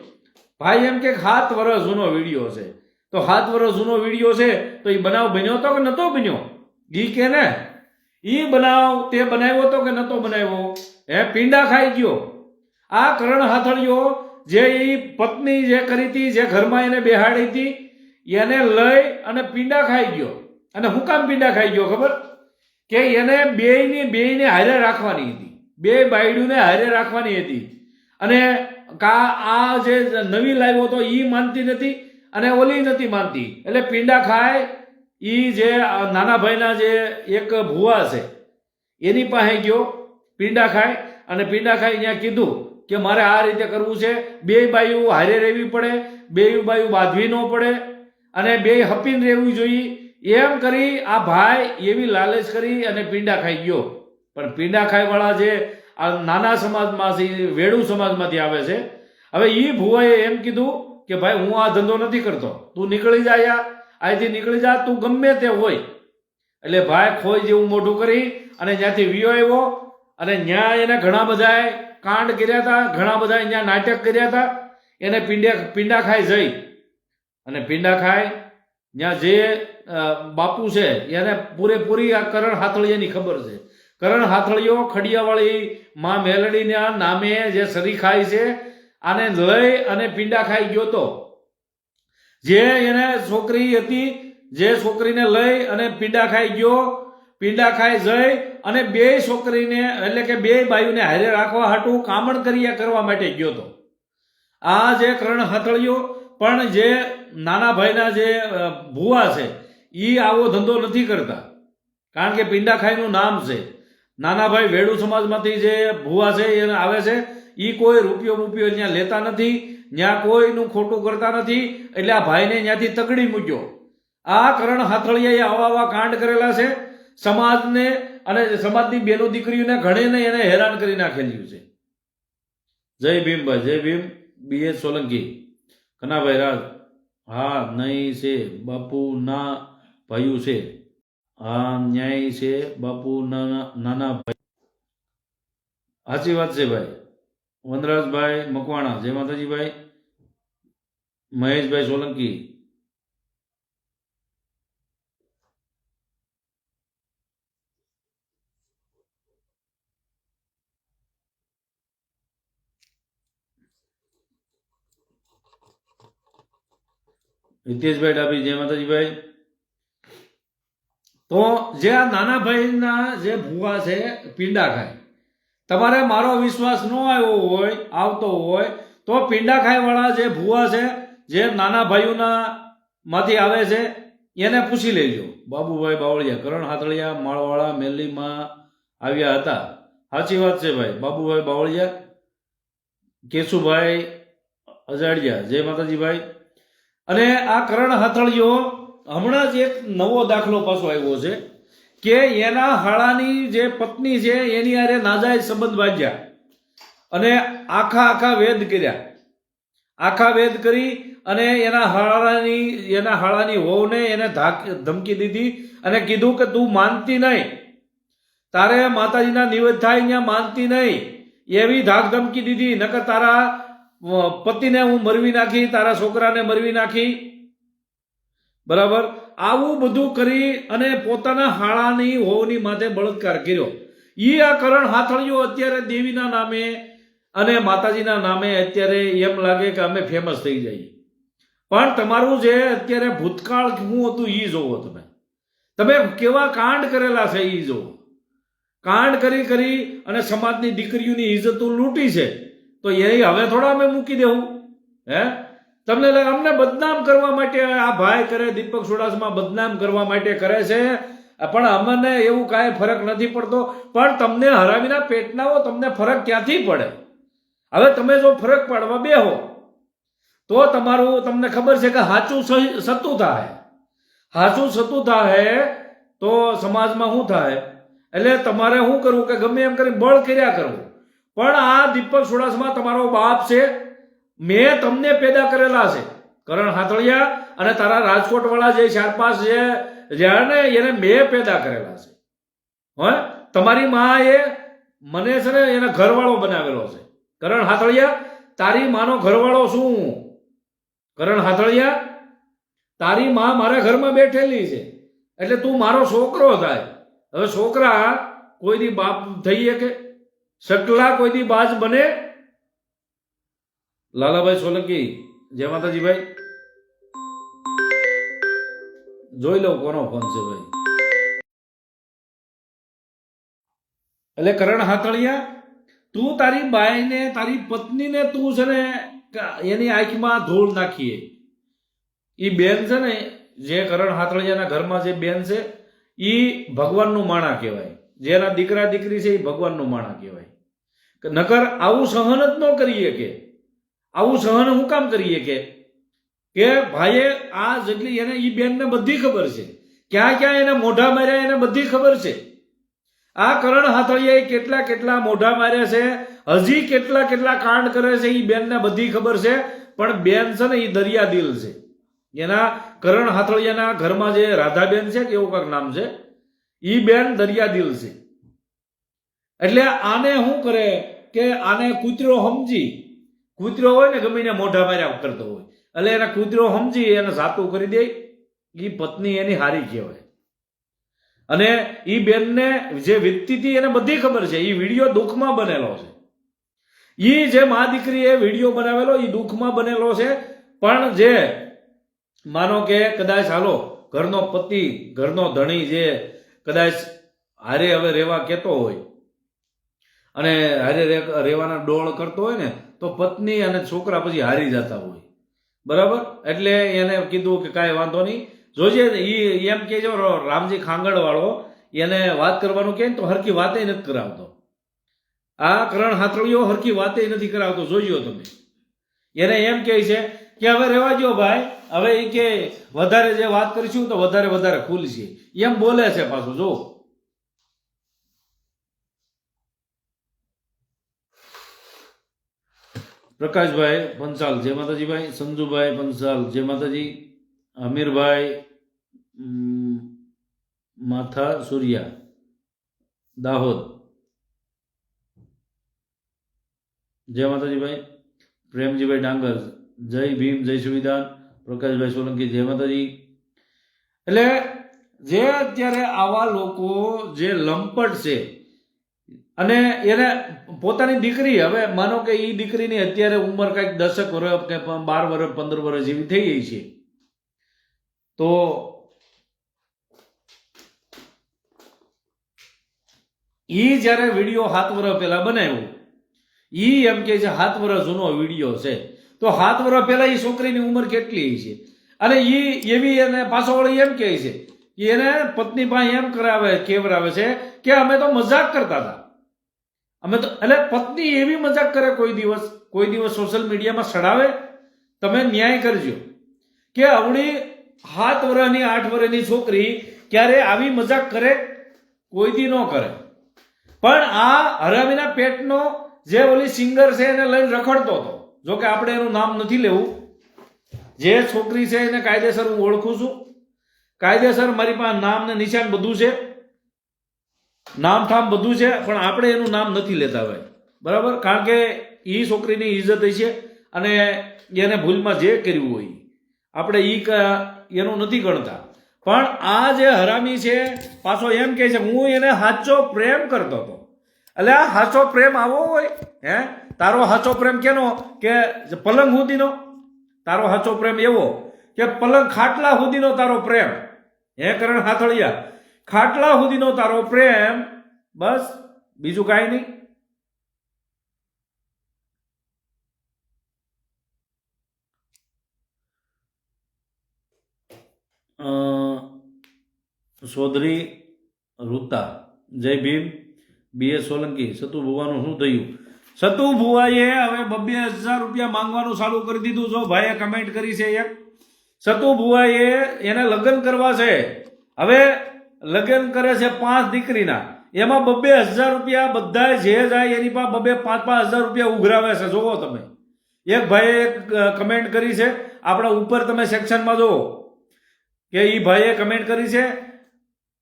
ભાઈ એમ કે 7 વર્ષ જૂનો વિડીયો છે. તો 7 વર્ષ જૂનો વિડીયો છે તો એ બનાવ બન્યો હતો કે નતો બન્યો? ઈ કે ને ઈ બનાવ તે બનાવ્યો હતો કે નતો બનાવ્યો? પીંડા ખાઈ ગયો. આ કરણ હાથળિયો જે એ પત્ની જે કરી હતી, જે ઘરમાં એને બેહાડી હતી, એને લઈ અને પીંડા ખાઈ ગયો. અને હું કામ પીંડા ખાઈ ગયો ખબર? કે એને બેયને હારે રાખવાની હતી, બે બાયડીઓને હારે રાખવાની હતી. અને આ જે નવી લાવ્યો હતો એ માનતી નથી અને ઓલી નથી માનતી, એટલે પીંડા ખાય. એ જે નાના ભાઈના જે એક ભુવા છે એની પાસે ગયો, પીંડા ખાય. અને પીંડા ખાઈ ત્યાં કીધું કે મારે આ રીતે કરવું છે, બે બાયું હારે રહેવી પડે, બે બાયું બાંધવી ન પડે, અને બે હપીને રહેવું જોઈએ. એમ કરી આ ભાઈ એવી લાલચ કરી અને પીંડા ખાઈ ગયો. પણ પીંડા ખાઈવાળા જે આ નાના સમાજમાંથી વેડુ સમાજમાંથી આવે છે, હવે એ ભુવાએ એમ કીધું કે ભાઈ હું આ ધંધો નથી કરતો, તું નીકળી જા, અહીંથી નીકળી જા, તું ગમે તે હોય. એટલે ભાઈ ખોઈ જેવું મોઢું કરી અને જ્યાંથી વિયો આવ્યો અને ત્યાં એને ઘણા બધા કાંડ કર્યા હતા, ઘણા બધા અહીંયા નાટક કર્યા હતા. એને પીંડા ખાઈ જઈ અને પીંડા ખાઈ ત્યાં જે બાપુ છે એને પૂરેપૂરી આ કરણ હાથળિયાની ખબર છે. કરણ હાથળિયો ખડિયાવાળી માં મેલડીના નામે જે સરી ખાય છે, આને લઈ અને પીંડા ખાઈ ગયો તો. જે એને છોકરી હતી, જે છોકરીને લઈ અને પીંડા ખાઈ ગયો, પીંડા ખાઈ જઈ અને બે છોકરીને એટલે કે બે બાયુને હારે રાખવા હાટું કામણ કર્યા કરવા માટે ગયો તો. આ જે કરણ હાથળિયો પણ જે નાના ભાઈના જે ભુવા છે એ આવો ધંધો નથી કરતા, કારણ કે પીંડા ખાઈનું નામ છે. નાના ભાઈ વેડુ સમાજમાંથી જે ભુવા છે એને આવે છે, એ કોઈ રૂપિયો ત્યાં લેતા નથી, ત્યાં કોઈનું ખોટું કરતા નથી. એટલે આ ભાઈને ત્યાંથી તગડી મૂક્યો. આ કરણ હાથળિયાએ આવા કાંડ કરેલા છે. સમાજને અને સમાજની બેનો દીકરીઓને ઘણીને એને હેરાન કરી નાખેલું છે. જય ભીમભાઈ, જય ભીમ. BH સોલંકી, કનાભાઈ રાજ. હા નહીં છે બાપુ ના ભાઈઓ છે, હા ન્યાય છે બાપુ નાના ભાઈ. સાચી વાત છે ભાઈ. વનરાજભાઈ મકવાણા, જય માતાજી ભાઈ. મહેશભાઈ સોલંકી, હિતેશભાઈ ડાબી, જય માતાજી ભાઈ. તો જે આ નાના ભાઈના જે ભુવા છે પીંડા ખાય, તમારે મારો વિશ્વાસ ન આવ્યો હોય, આવતો હોય તો પીંડા ખાય વાળા જે ભુવા છે, જે નાના ભાઈઓના માંથી આવે છે, એને પૂછી લેજો. બાબુભાઈ બાવળિયા, કરણ હાથળિયા માળવાળા મેલીમાં આવ્યા હતા. સાચી વાત છે ભાઈ. બાબુભાઈ બાવળિયા, કેશુભાઈ અજાડિયા, જય માતાજી ભાઈ. અને આ કરણ હાથળિયો હમણાં જ એક નવો દાખલો પાછો આવ્યો છે કે એના હાળાની જે પત્ની છે એની હારે નાજાયજ સંબંધ બાંધ્યા અને આખા વેદ કર્યા. આખા વેદ કરી અને એના હાળાની વહુને એને ધમકી દીધી અને કીધું કે તું માનતી નહીં, તારે માતાજીના નિવેદ થાય ત્યાં માનતી નહીં, એવી ધાક ધમકી દીધી. નકર તારા પતિને હું મરવી નાખી, તારા છોકરાને મરવી નાખી. બરાબર, આવું બધું કરી અને પોતાના હાળાની વહુની માથે બળાત્કાર કર્યો. આ કરણ હાથળિયો અત્યારે દેવીના નામે અને માતાજીના નામે અત્યારે એમ લાગે કે અમે ફેમસ થઈ જઈએ. પણ તમારું જે અત્યારે ભૂતકાળ શું હતું એ જોવો. તમે કેવા કાંડ કરેલા છે એ જોવો. કાંડ કરી અને સમાજની દીકરીઓની ઇજ્જતો લૂંટી છે. તો એ હવે થોડા અમે મૂકી દેવું? હે, તમને અમને બદનામ કરવા માટે આ ભાઈ કરે, દીપક ચુડાસમા બદનામ કરવા માટે કરે છે. પણ અમને એવું કાંઈ ફરક નથી પડતો. પણ તમને હરાવીના પેટનાઓ તમને ફરક ક્યાંથી પડે? હવે તમે જો ફરક પાડવા બેહો તો તમને ખબર છે કે સાચું સતું થાય. સાચું સતું થાય તો સમાજમાં શું થાય? એટલે તમારે શું કરવું કે ગમે એમ કરી બળ કર્યા કરવું. પણ આ દીપક ચુડાસમા તમારો બાપ છે, મેં તમને પેદા કરેલા છે. કરણ હાથળિયા અને તારા રાજકોટ વાળા જે 4-5 જે જ્યાંને એને મેં પેદા કરેલા છે. હા, તમારી માં એ મને છે ને એના ઘરવાળો બનાવેલો છે. કરણ હાથળિયા, તારી માનો ઘરવાળો શું? કરણ હાથળિયા, તારી માં મારા ઘરમાં બેઠેલી છે એટલે તું મારો છોકરો થાય. હવે છોકરા કોઈ દી બાપ થઈ શકે? સકલા કોઈ દી બાજ બને? લાલાભાઈ સોલંકી, જય માતાજી ભાઈ. જોઈ લો કોનો ફોન છે ભાઈ. એટલે કરણ હાથળિયા, તું તારી બાઈને, તારી પત્નીને તું છે ને એની આંખમાં ધૂળ નાખીએ. એ બેન છે ને, જે કરણ હાથળિયાના ઘરમાં જે બેન છે એ ભગવાનનું માણા કહેવાય. જેના દીકરા દીકરી છે એ ભગવાનનું માણા કહેવાય. નકર આવું સહન જ ન કરીએ. કે આવું સહન હું કામ કરીએ કે ભાઈએ આ જેટલી એને એ બેનને બધી ખબર છે ક્યાં ક્યાં એને મોઢા માર્યા એને બધી ખબર છે. આ કરણ હાથળિયાએ કેટલા કેટલા મોઢા માર્યા છે, હજી કેટલા કેટલા કાંડ કરે છે એ બેનને બધી ખબર છે. પણ બેન છે ને એ દરિયાદિલ છે. એના કરણ હાથળિયાના ઘરમાં જે રાધાબેન છે કે એવું કાંઈક નામ છે, એ બેન દરિયાદિલ છે. એટલે આને શું કરે કે આને કૂતરો સમજી, કૂતરો હોય ને ગમે એને મોઢા માર્યા કરતો હોય એટલે એને કૂતરો સમજી એને સાતું કરી દે. એ પત્ની એની હારી કહેવાય. અને એ બેનને જે વીતતી હતી એને બધી ખબર છે. એ વિડીયો દુઃખમાં બનેલો છે. એ જે મા દીકરીએ વિડીયો બનાવેલો એ દુઃખમાં બનેલો છે. પણ જે માનો કે કદાચ હાલો ઘરનો પતિ ઘરનો ધણી જે કદાચ હારે હવે રહેવા કહેતો હોય અને હારે રહેવાના ડોળ કરતો હોય ને તો પત્ની અને છોકરા પછી હારી જતા હોય. બરાબર? એટલે એને કીધું કે કાંઈ વાંધો નહીં, જોજે. એ એમ કે જો રામજી ખાંગડ વાળો એને વાત કરવાનું કહે તો હરખી વાતે નથી કરાવતો. આ કરણ હાથળીઓ હરખી વાતે નથી કરાવતો, જોઈજો તમે. એને એમ કહે છે કે હવે રહેવા દો ભાઈ, હવે એ કે વધારે જે વાત કરીશું તો વધારે વધારે ખુલશે, એમ બોલે છે પાછું. જો પ્રકાશભાઈ પંચાલ જય માતાજી ભાઈ, સંજુભાઈ પંચાલ જય માતાજી, અમીરભાઈ માથા સુરિયા દાહોદ જય માતાજી ભાઈ, પ્રેમજીભાઈ ડાંગર જય ભીમ જય સંવિધાન, પ્રકાશભાઈ સોલંકી જય માતાજી. એટલે જે અત્યારે આવા લોકો જે લંપટ છે અને એને પોતાની દીકરી, હવે માનો કે એ દીકરીની અત્યારે ઉંમર કંઈક 10 વર્ષ કે 12 વર્ષ 15 વર્ષ જેવી થઈ ગઈ છે, તો એ જ્યારે વિડીયો 7 વર્ષ પહેલા બનાવ્યો, એ એમ કે છે 7 વર્ષ જૂનો વિડીયો છે, તો 7 વર્ષ પહેલા એ છોકરીની ઉંમર કેટલી છે? અને એ એવી એને પાછો વળી એમ કહે છે કે એને પત્ની પાસે એમ કેવરાવે છે કે અમે તો મજાક કરતા હતા, અમે તો. એટલે પત્ની એવી મજાક કરે કોઈ દિવસ સોશિયલ મીડિયામાં સડાવે? તમે ન્યાય કરજો કે આવડી 7 વર્ષની 8 વર્ષની છોકરી ક્યારે આવી મજાક કરે? કોઈ દી ન કરે. પણ આ હરામીના પેટનો જે ઓલી સિંગર છે એને લઈને રખડતો હતો. જો કે આપણે એનું નામ નથી લેવું. જે છોકરી છે એને કાયદેસર હું ઓળખું છું, કાયદેસર મારી પાસે નામ ને નિશાન બધું છે, નામ ઠામ બધું છે, પણ આપણે એનું નામ નથી લેતા ભાઈ. બરાબર? કારણ કે એ છોકરીની ઇજ્જત છે અને એને ભૂલમાં જે કર્યું હોય આપણે એનું નથી ગણતા. પણ આ જે હરામી છે પાછો એમ કહે છે હું એને સાચો પ્રેમ કરતો હતો. એટલે આ સાચો પ્રેમ આવો હોય? હે, તારો સાચો પ્રેમ કેનો? કે પલંગ સુધીનો તારો સાચો પ્રેમ એવો કે પલંગ ખાટલા સુધીનો તારો પ્રેમ? હે કરણ હાથળિયા, ખાટલા સુધીનો તારો પ્રેમ, બસ, બીજું કાંઈ નહીં. ચૌધરી રૂતા જય ભીમ, BS સોલંકી સતુ ભુવાનું શું થયું? સતુ ભુવાએ હવે 2,000 રૂપિયા માંગવાનું ચાલુ કરી દીધું. જો ભાઈએ કમેન્ટ કરી છે એક, સતુ ભુવાએ એને લગ્ન કરવા છે. હવે લગ્ન કરે છે 5 દીકરીના, એમાં 2,000 રૂપિયા બધા જે જાય એની પાસે 2,000-5,000 રૂપિયા ઉઘરાવે છે. જોવો તમે, એક ભાઈએ એક કમેન્ટ કરી છે, આપણા ઉપર તમે સેક્શનમાં જુઓ કે એ ભાઈએ કમેન્ટ કરી છે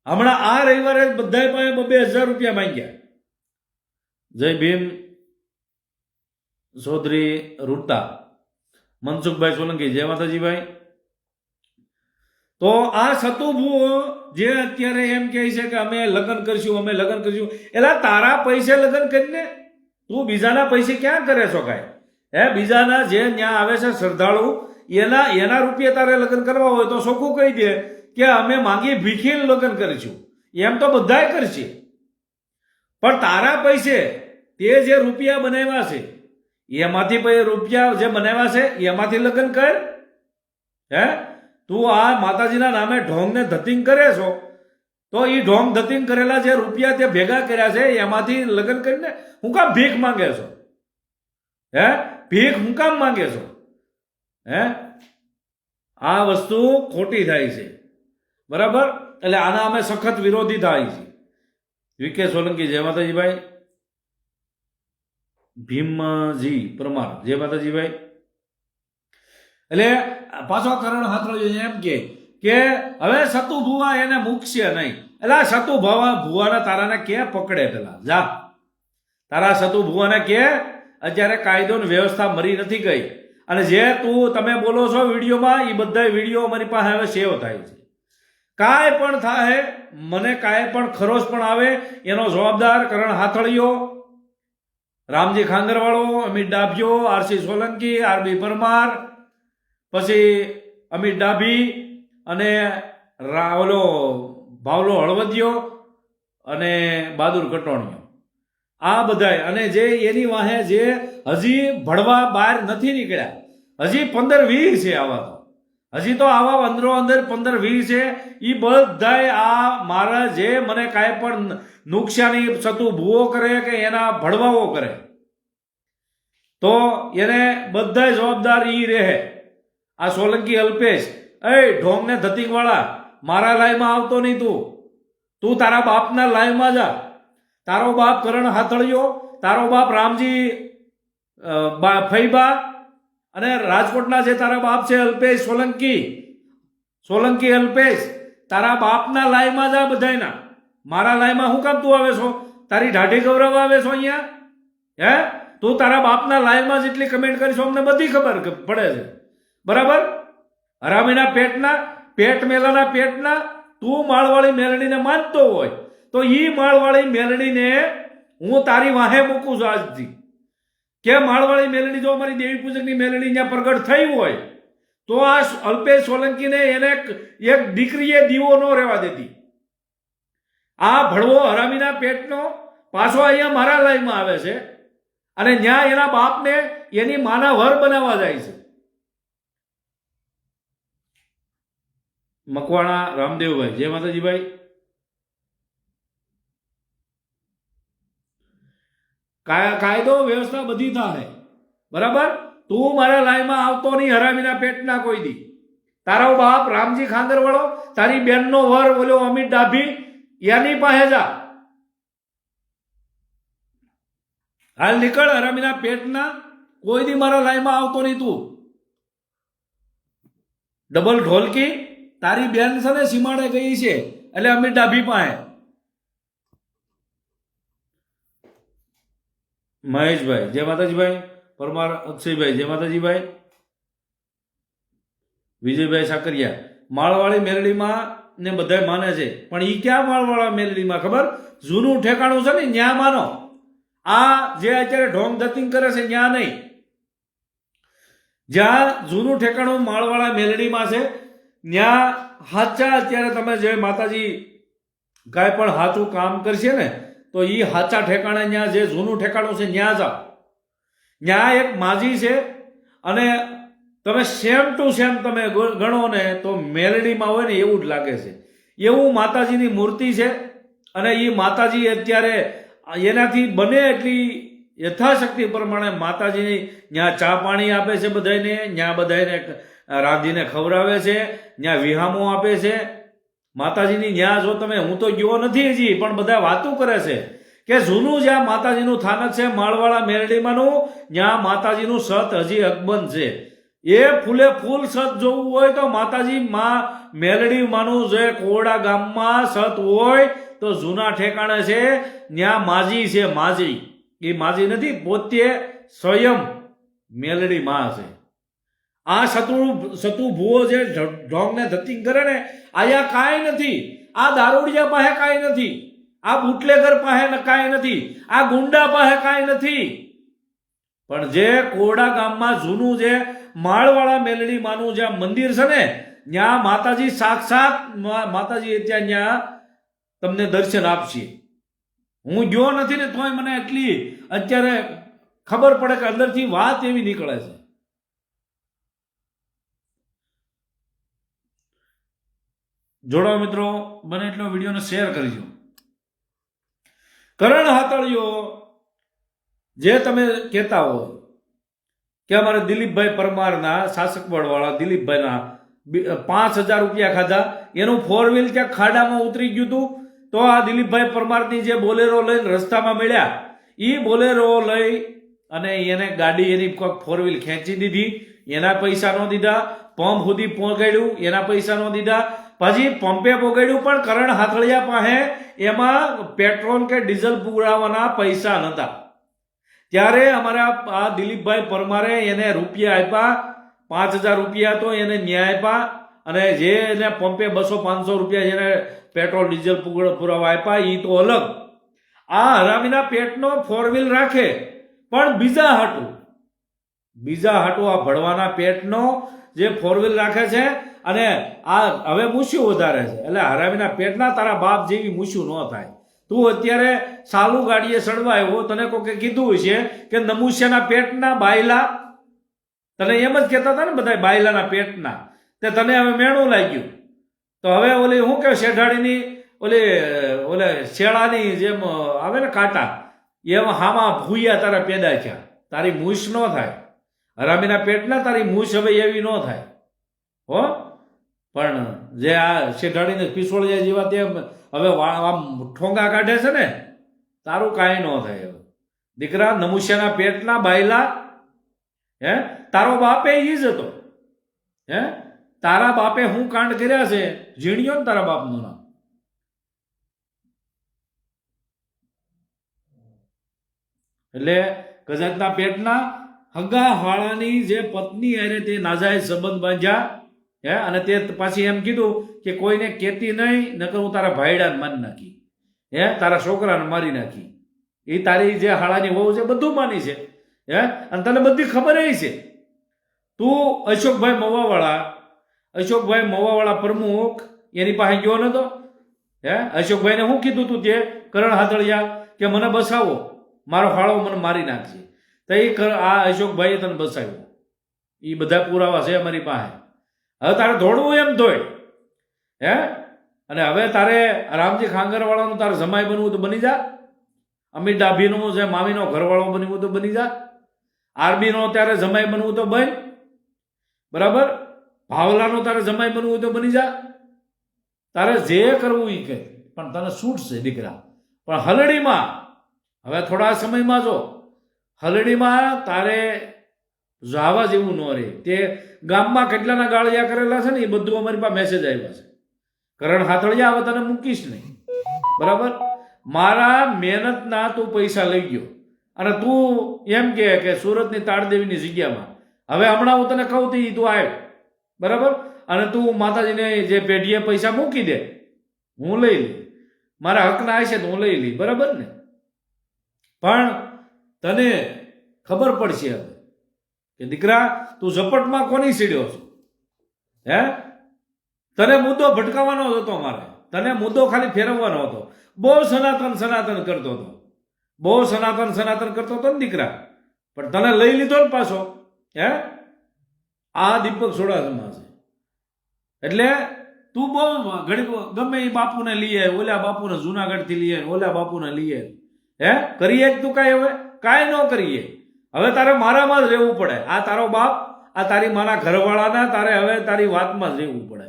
હમણાં આ રવિવારે બધા પાસે 2,000 રૂપિયા માંગ્યા. જય ભીમ ચૌધરી રૂટા, મનસુખભાઈ સોલંકી જય માતાજી ભાઈ. તો આ સતુભુઓ જે અત્યારે એમ કહે છે કે અમે લગ્ન કરીશું, એટલે તારા પૈસે લગ્ન કરીને તું બીજાના પૈસે ક્યાં કરે છો? કાંઈ હે, બીજાના જે ત્યાં આવે છે શ્રદ્ધાળુ એના રૂપિયા તારે લગ્ન કરવા હોય તો ચોખ્ખું કહી દે કે અમે માંગી ભીખીને લગ્ન કરીશું. એમ તો બધાય કરશે, પણ તારા પૈસે તે જે રૂપિયા બનાવ્યા છે એમાંથી પછી રૂપિયા જે બનાવ્યા છે એમાંથી લગ્ન કર. હે, તું આ માતાજીના નામે ઢોંગ ને ધતિંગ કરે છો તો એ ઢોંગ ધતિંગ કરેલા જે રૂપિયા તે ભેગા કર્યા છે એમાંથી લગ્ન કરીને હું કામ ભીખ માંગે છો? હે, ભીખ હું કામ માંગે છો? હે, આ વસ્તુ ખોટી થાય છે. બરાબર? એટલે આના અમે સખત વિરોધી થાય છે. વીકે સોલંકી જય માતાજી ભાઈ. ભીમજી પરમાર જય માતાજી ભાઈ. એટલે પાછો કરણ હાથળિયો એમ કે હવે સતુ ભુવા એને મૂકશે નહીં. એટલે સતુ ભુવાના તારાને કે પકડે પેલા જા. તારા સતુ ભુવાને કે અત્યારે કાયદો ને વ્યવસ્થા મરી નથી ગઈ, અને જે તમે બોલો છો વિડીયોમાં એ બધા વિડીયો અમારી પાસે હવે સેવ થાય છે. કાંઈ પણ થાય, મને કાંઈ પણ ખરોશ પણ આવે એનો જવાબદાર કરણ હાથળિયો, રામજી ખાંગરવાળો, અમિત ડાભીઓ, આરસી સોલંકી, આરબી પરમાર, પછી અમિત ડાભી અને ઓલો ભાવલો હળવદિયો અને બહાદુર કટોણીયો, આ બધાય. અને જે એની વાહે જે હજી ભણવા બહાર નથી નીકળ્યા, હજી 15-20 છે આવા, તો હજી તો આવા અંદરો અંદર 15-20 છે. એ બધાય આ મારા જે મને કાંઈ પણ નુકસાની સતુ ભૂવો કરે કે એના ભડવાઓ કરે તો એને બધા જવાબદાર ઈ રહે. આ સોલંકી અલ્પેશ, ઢોંગને ધતિંગવાળા, મારા લાઈમાં આવતો નહીં. તું તારા બાપના લાઈમાં જા. તારો બાપ કરણ હાથળિયો, તારો બાપ રામજી ફઈબા, અને રાજકોટના જે તારા બાપ છે અલ્પેશ સોલંકી અલ્પેશ, તારા બાપના લાઈમાં જા બધાયના. મારા લાઈમાં હું કામ તું આવે છો? તારી ઢાઢી ગૌરવ આવે છો અહીંયા? હે, તું તારા બાપના લાઈમાં જેટલી કમેન્ટ કરીશું અમને બધી ખબર પડે છે, બરાબર? હરામીના પેટ મેલાના પેટના તું માળવાળી મેલડીને માનતો હોય તો ઈ માળવાળી મેલડીને હું તારી વાહે મૂકું છું આજથી. કે માળવાળી મેલડી જો અમારી દેવી પૂજકની મેલડી ત્યાં પ્રગટ થઈ હોય તો આ અલ્પેશ સોલંકીને એને એક દીકરીએ દીવો ન રહેવા દેતી. આ ભડવો હરામીના પેટનો પાછો અહીંયા મારા લાઈનમાં આવે છે અને ત્યાં એના બાપને એની માના વર બનાવવા જાય છે. મકવાણા રામદેવભાઈ જય માતાજી ભાઈ. કાયદો વ્યવસ્થા બધી થાય, બરાબર? તું મારા લાઈમાં આવતો નહીં હરામીના પેટના કોઈ દી. તારો બાપ રામજી ખાંગરવાળો, તારી બેનનો વર બોલો અમિત ડાભી, એની પાસે જા. હાલ નીકળ હરામીના પેટના, કોઈ દી મારા લાઈમાં આવતો નહીં તું. ડબલ ઢોલકી, તારી બેન છે ને સીમાડે ગઈ છે એટલે અમિત ડાભી પાસે. મહેશભાઈ જય માતાજીભાઈ. પરમાર અક્ષયભાઈ જય માતાજીભાઈ. વિજયભાઈ સાકરિયા, માળવાળી મેલડીમાં ને બધા માને છે, પણ ઈ ક્યાં માળવાળા મેલડીમાં ખબર? જૂનું ઠેકાણું છે ને ન્યા માનો. આ જે અત્યારે ઢોંગ ધતિંગ કરે છે ન્યા નહીં. જ્યાં જૂનું ઠેકાણું માળવાળા મેલડીમાં છે ત્યાં હાચા અત્યારે તમે જે માતાજી કાંઈ પણ સાચું કામ કરશે ને તો એ હાચા ઠેકાણે ત્યાં જે જૂનું ઠેકાણું છે ત્યાં જાઓ. ત્યાં એક માજી છે અને તમે સેમ ટુ સેમ તમે ગણો ને તો મેલડીમાં હોય ને એવું જ લાગે છે. એવું માતાજીની મૂર્તિ છે અને એ માતાજી અત્યારે એનાથી બને એટલી યથાશક્તિ પ્રમાણે માતાજીની ત્યાં ચા પાણી આપે છે બધાને, ત્યાં બધાને રાંધીને ખવડાવે છે, ત્યાં વિહામો આપે છે. માતાજીની ત્યાં જો તમે, હું તો ગયો નથી હજી, પણ બધા વાતો કરે છે કે જૂનું જ્યાં માતાજીનું થાનક છે માળવાળા મેરડીમાંનું, ત્યાં માતાજીનું સત હજી અકબંધ છે. એ ફૂલે ફૂલ સત જોવું હોય તો માતાજી મેલડીમાંનું જે કોરડા ગામમાં સત હોય તો જૂના ઠેકાણે છે ત્યાં માજી છે. માજી એ માજી નથી, પોતે સ્વયં મેલડી માં છે. આ સતુ ભૂવો જે ઢોંગને ધતિંગ કરે ને, આયા કાંઈ નથી. આ દારૂડિયા પાસે કાંઈ નથી, આ બુટલેગર પાસે કાંઈ નથી, આ ગુંડા પાસે કાંઈ નથી. પણ જે કોરડા ગામમાં જૂનું જે માળવાળા મેલડી માનું જ્યાં મંદિર છે ને, ત્યાં માતાજી સાક્ષાત માતાજી ત્યાં ત્યાં તમને દર્શન આપશે. હું ગયો નથી ને તોય મને એટલી અત્યારે ખબર પડે કે અંદરથી વાત એવી નીકળે છે. જોડાઓ મિત્રો, બને એટલો વિડીયોને શેર કરજો. કરણ હાથળિયો જે તમે કહેતા હો કે અમારે દિલીપભાઈ પરમારના શાસક બળવાળા દિલીપભાઈના 5,000 રૂપિયા ખાધા, એનું 4 વ્હીલ ક્યાંક ખાડામાં ઉતરી ગયું હતું, તો આ દિલીપભાઈ પરમારની જે બોલેરો લઈને રસ્તામાં મળ્યા, એ બોલેરો લઈ અને એને ગાડી એની કોઈક 4 વ્હીલ ખેંચી દીધી, એના પૈસા ન દીધા. પંપ સુધી પહોંચાડ્યું, એના પૈસા ન દીધા. પછી પંપે પહોંચાડ્યું પણ કરણ હાથળિયા પાસે એમાં પેટ્રોલ કે ડીઝલ પુરાવાના પૈસા નહોતા. ત્યારે અમારા આ દિલીપભાઈ પરમારે એને રૂપિયા આપ્યા, 5,000 રૂપિયા તો એને ન્યાય આપ્યા, અને જે એને પંપે 200-500 રૂપિયા જેને પેટ્રોલ ડીઝલ પુરાવા આપ્યા એ તો અલગ. આ હરામીના પેટનો 4 વ્હીલ રાખે પણ બીજા હાટું આ ભળવાના પેટનો જે 4 વ્હીલ રાખે છે, અને આ હવે મૂછ્યું વધારે છે. એટલે હરામીના પેટના તારા બાપ જેવી મૂછ્યું ન થાય. તું અત્યારે સાલું ગાડીએ સડવા આવ્યો, તને કોકે કીધું છે કે નમૂસિયાના પેટના બાયલા, તને એમ જ કહેતા હતા ને બધા બાયલાના પેટના, તે તને હવે મેણું લાગ્યું. તો હવે ઓલી શું કે શેઢાડીની ઓલે શેળાની જેમ આવે ને કાંટા, એમ હામાં ભૂયા તારા પેદા થયા. તારી મૂછ ન થાય હરામીના પેટના, તારી મૂછ હવે એવી ન થાય હો. પણ જે આ શેઢાડીને પીસોળિયા જેવા તે હવે આમ ઠોંગા કાઢે છે ને, તારું કાંઈ ન થાય. હવે દીકરા નમૂસિયાના પેટના બાયલા, હે તારો બાપે ઈ જ હતો. હે તારા બાપે હું કાંડ કર્યા છે ઝીણ્યો ને તારા બાપનું નામ. એટલે ગજતના પેટના હગા હાળાની જે પત્ની હારે તે નાજાયજ સંબંધ બાંધ્યા. હે અને તે પાછી એમ કીધું કે કોઈને કેતી નહીં, નકર હું તારા ભાઈડાને મારી નાખી, હે તારા છોકરાને મારી નાખી. એ તારી જે હાળાની વહુ છે બધું માની છે. હે અને તને બધી ખબર છે. તું અશોકભાઈ મવાવાળા પ્રમુખ એની પાસે ગયો નતો? હે અશોકભાઈને શું કીધું તું તે કરણ હાથળિયા કે મને બસાવો, મારો હાળો મને મારી નાખશે. તો એ આ અશોકભાઈએ તને બસાવ્યો. એ બધા પુરાવા છે અમારી પાસે. હવે તારે દોડવું એમ ધોય. હે અને હવે તારે રામજી ખાંગરવાળાનું તારે જમાઈ બનવું તો બની જા. અમિત ડાભીનું જે મામીનો ઘરવાળો બનવું તો બની જા. આરબીનો તારે જમાઈ બનવું તો બન. બરાબર? ભાવલાનો તારે જમાઈ બનવું તો બની જા. તારે જે કરવું એ કહે, પણ તને છૂટશે દીકરા. પણ હલડીમાં હવે થોડા સમયમાં જો હલડીમાં તારે જાવા જેવું ન રહે. તે ગામમાં કેટલાના ગાળિયા કરેલા છે ને એ બધું અમારી પાસે મેસેજ આવ્યા છે. કરણ હાથળિયા હવે તને મૂકીશ નહીં. બરાબર? મારા મહેનતના તું પૈસા લઈ ગયો અને તું એમ કે સુરતની તાળદેવીની જગ્યામાં હવે હમણાં હું તને કહું તું આવ. બરાબર? અને તું માતાજીને જે પેઢીએ પૈસા મૂકી દે, હું લઈ લઈ. મારા હકના હશે તો હું લઈ લઈ. બરાબર ને? પણ તને ખબર પડશે હવે કે દીકરા તું ઝપટમાં કોની સીડ્યો છો. હે તને મુદ્દો ભટકાવવાનો હતો. મારે તને મુદ્દો ખાલી ફેરવવાનો હતો. બહુ સનાતન કરતો હતો. બહુ સનાતન કરતો હતો ને દીકરા. પણ તને લઈ લીધો ને પાછો. હે આ દીપક સોડાસમા છે. એટલે તું બહુ ઘડી ગમે એ બાપુને લઈ આવે, ઓલા બાપુને જુનાગઢથી લઈ આવે, ઓલા બાપુને લઈ આવે. હે કરીએ તું કાંઈ? હવે કાંઈ ન કરીએ. હવે તારે મારામાં જ રહેવું પડે. આ તારો બાપ, આ તારી માના ઘરવાળાના તારે હવે તારી વાતમાં જ રહેવું પડે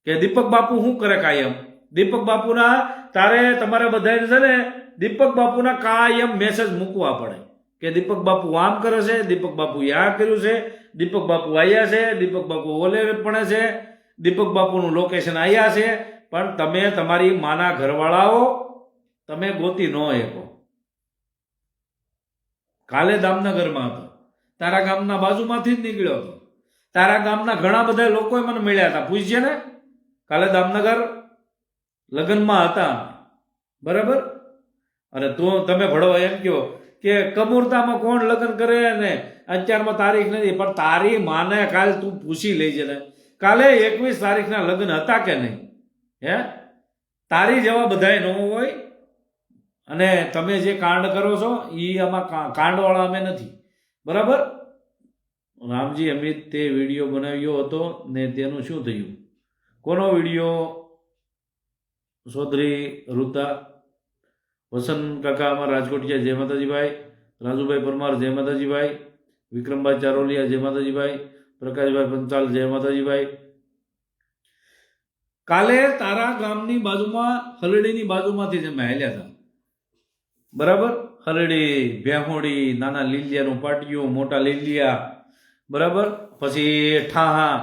કે દીપક બાપુ શું કરે કાયમ. દીપક બાપુના તારે તમારે બધાને છે ને દીપક બાપુના કાયમ મેસેજ મૂકવા પડે કે દીપક બાપુ આમ કરે છે, દીપક બાપુ આ કર્યું છે, દીપક બાપુ આવ્યા છે, દીપક બાપુ ઓલે પણ છે, દીપક બાપુનું લોકેશન આવ્યા છે. પણ તમે તમારી માના ઘરવાળાઓ તમે ગોતી ન શકો. કાલે દામનગરમાં હતો, તારા ગામના બાજુમાંથી જ નીકળ્યો હતો. તારા ગામના ઘણા બધા લોકો મને મળ્યા હતા. પૂછજે ને, કાલે દામનગર લગ્નમાં હતા. બરાબર? અને તમે ભણવા એમ કહો કે કમૂરતામાં કોણ લગ્ન કરે ને અત્યારમાં તારીખ નથી. પણ તારી માને કાલે તું પૂછી લેજે ને, કાલે 21 તારીખના લગ્ન હતા કે નહીં? હે તારી જેવા બધાય ન હોય. અને તમે જે કાંડ કરો છો એ આમાં કાંડવાળા અમે નથી. બરાબર? રામજી અમિત તે વિડીયો બનાવ્યો હતો ને તેનું શું થયું? કોનો વિડીયો? ચૌધરી રૂતા, વસંત કાકા અમારા રાજકોટિયા જય માતાજીભાઈ, રાજુભાઈ પરમાર જય માતાજીભાઈ, વિક્રમભાઈ ચારોલિયા જય માતાજીભાઈ, પ્રકાશભાઈ પંચાલ જય માતાજીભાઈ, કાલે તારા ગામની બાજુમાં હલડીની બાજુમાંથી જ અમે હાલ્યા હતા, બરાબર? હલડી, ભેહોડી, નાના લીલિયાનું પાટિયું, મોટા લીલિયા, બરાબર? પછી ઠાહા,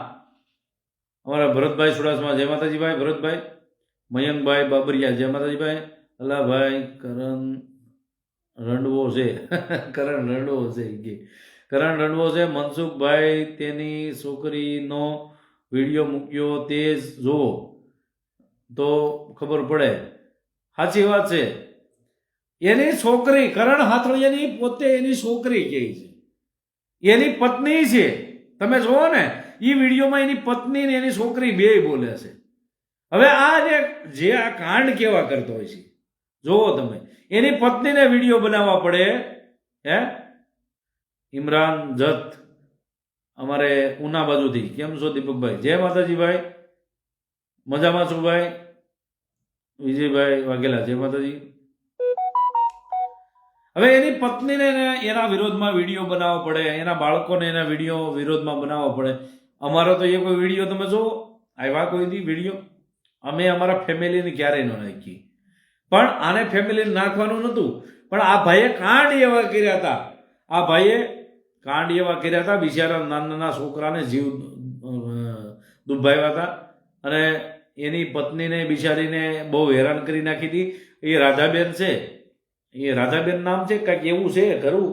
અમારા ભરતભાઈ સુડાસમા, જય માતાજીભાઈ ભરતભાઈ, મયંકભાઈ બાબરિયા, જય માતાજીભાઈ, અલાભાઈ કરણ રંડવો છે કરણ રંડવો છે કે કરણ રંડવો છે, મનસુખભાઈ તેની છોકરીનો વિડીયો મૂક્યો તે જુઓ તો ખબર પડે. સાચી વાત છે. એની છોકરી કરણ હાથળિયાની પોતે એની છોકરી કહે છે, એની પત્ની છે. તમે જુઓ ને એ વિડીયોમાં એની પત્ની ને એની છોકરી બે બોલે છે. હવે આ જે આ કાંડ કેવા કરતો હોય છે જોવો તમે. એની પત્નીને વિડીયો બનાવવા પડે. હે ઇમરાન જત અમારે ઉના બાજુથી, કેમ છો દીપકભાઈ? જય માતાજી ભાઈ, મજામાં છું ભાઈ. વિજયભાઈ વાઘેલા, જય માતાજી. હવે એની પત્નીને એના વિરોધમાં વિડીયો બનાવવો પડે, એના બાળકોને એના વિડીયો વિરોધમાં બનાવવો પડે. અમારો તો એ કોઈ વિડીયો તમે જુઓ આવ્યા કોઈ દી વિડીયો? અમે અમારા ફેમિલીને ક્યારેય ન નાખી, પણ આને ફેમિલીને નાખવાનું નહોતું. પણ આ ભાઈએ કાંડ એવા કર્યા હતા, આ ભાઈએ કાંડ એવા કર્યા હતા, બિચારા નાના નાના છોકરાને જીવ દુભાવ્યા હતા. અને એની પત્નીને બિચારીને બહુ હેરાન કરી નાખી હતી. એ રાધાબેન છે, એ રાધાબેન નામ છે કાંઈક એવું છે ખરું.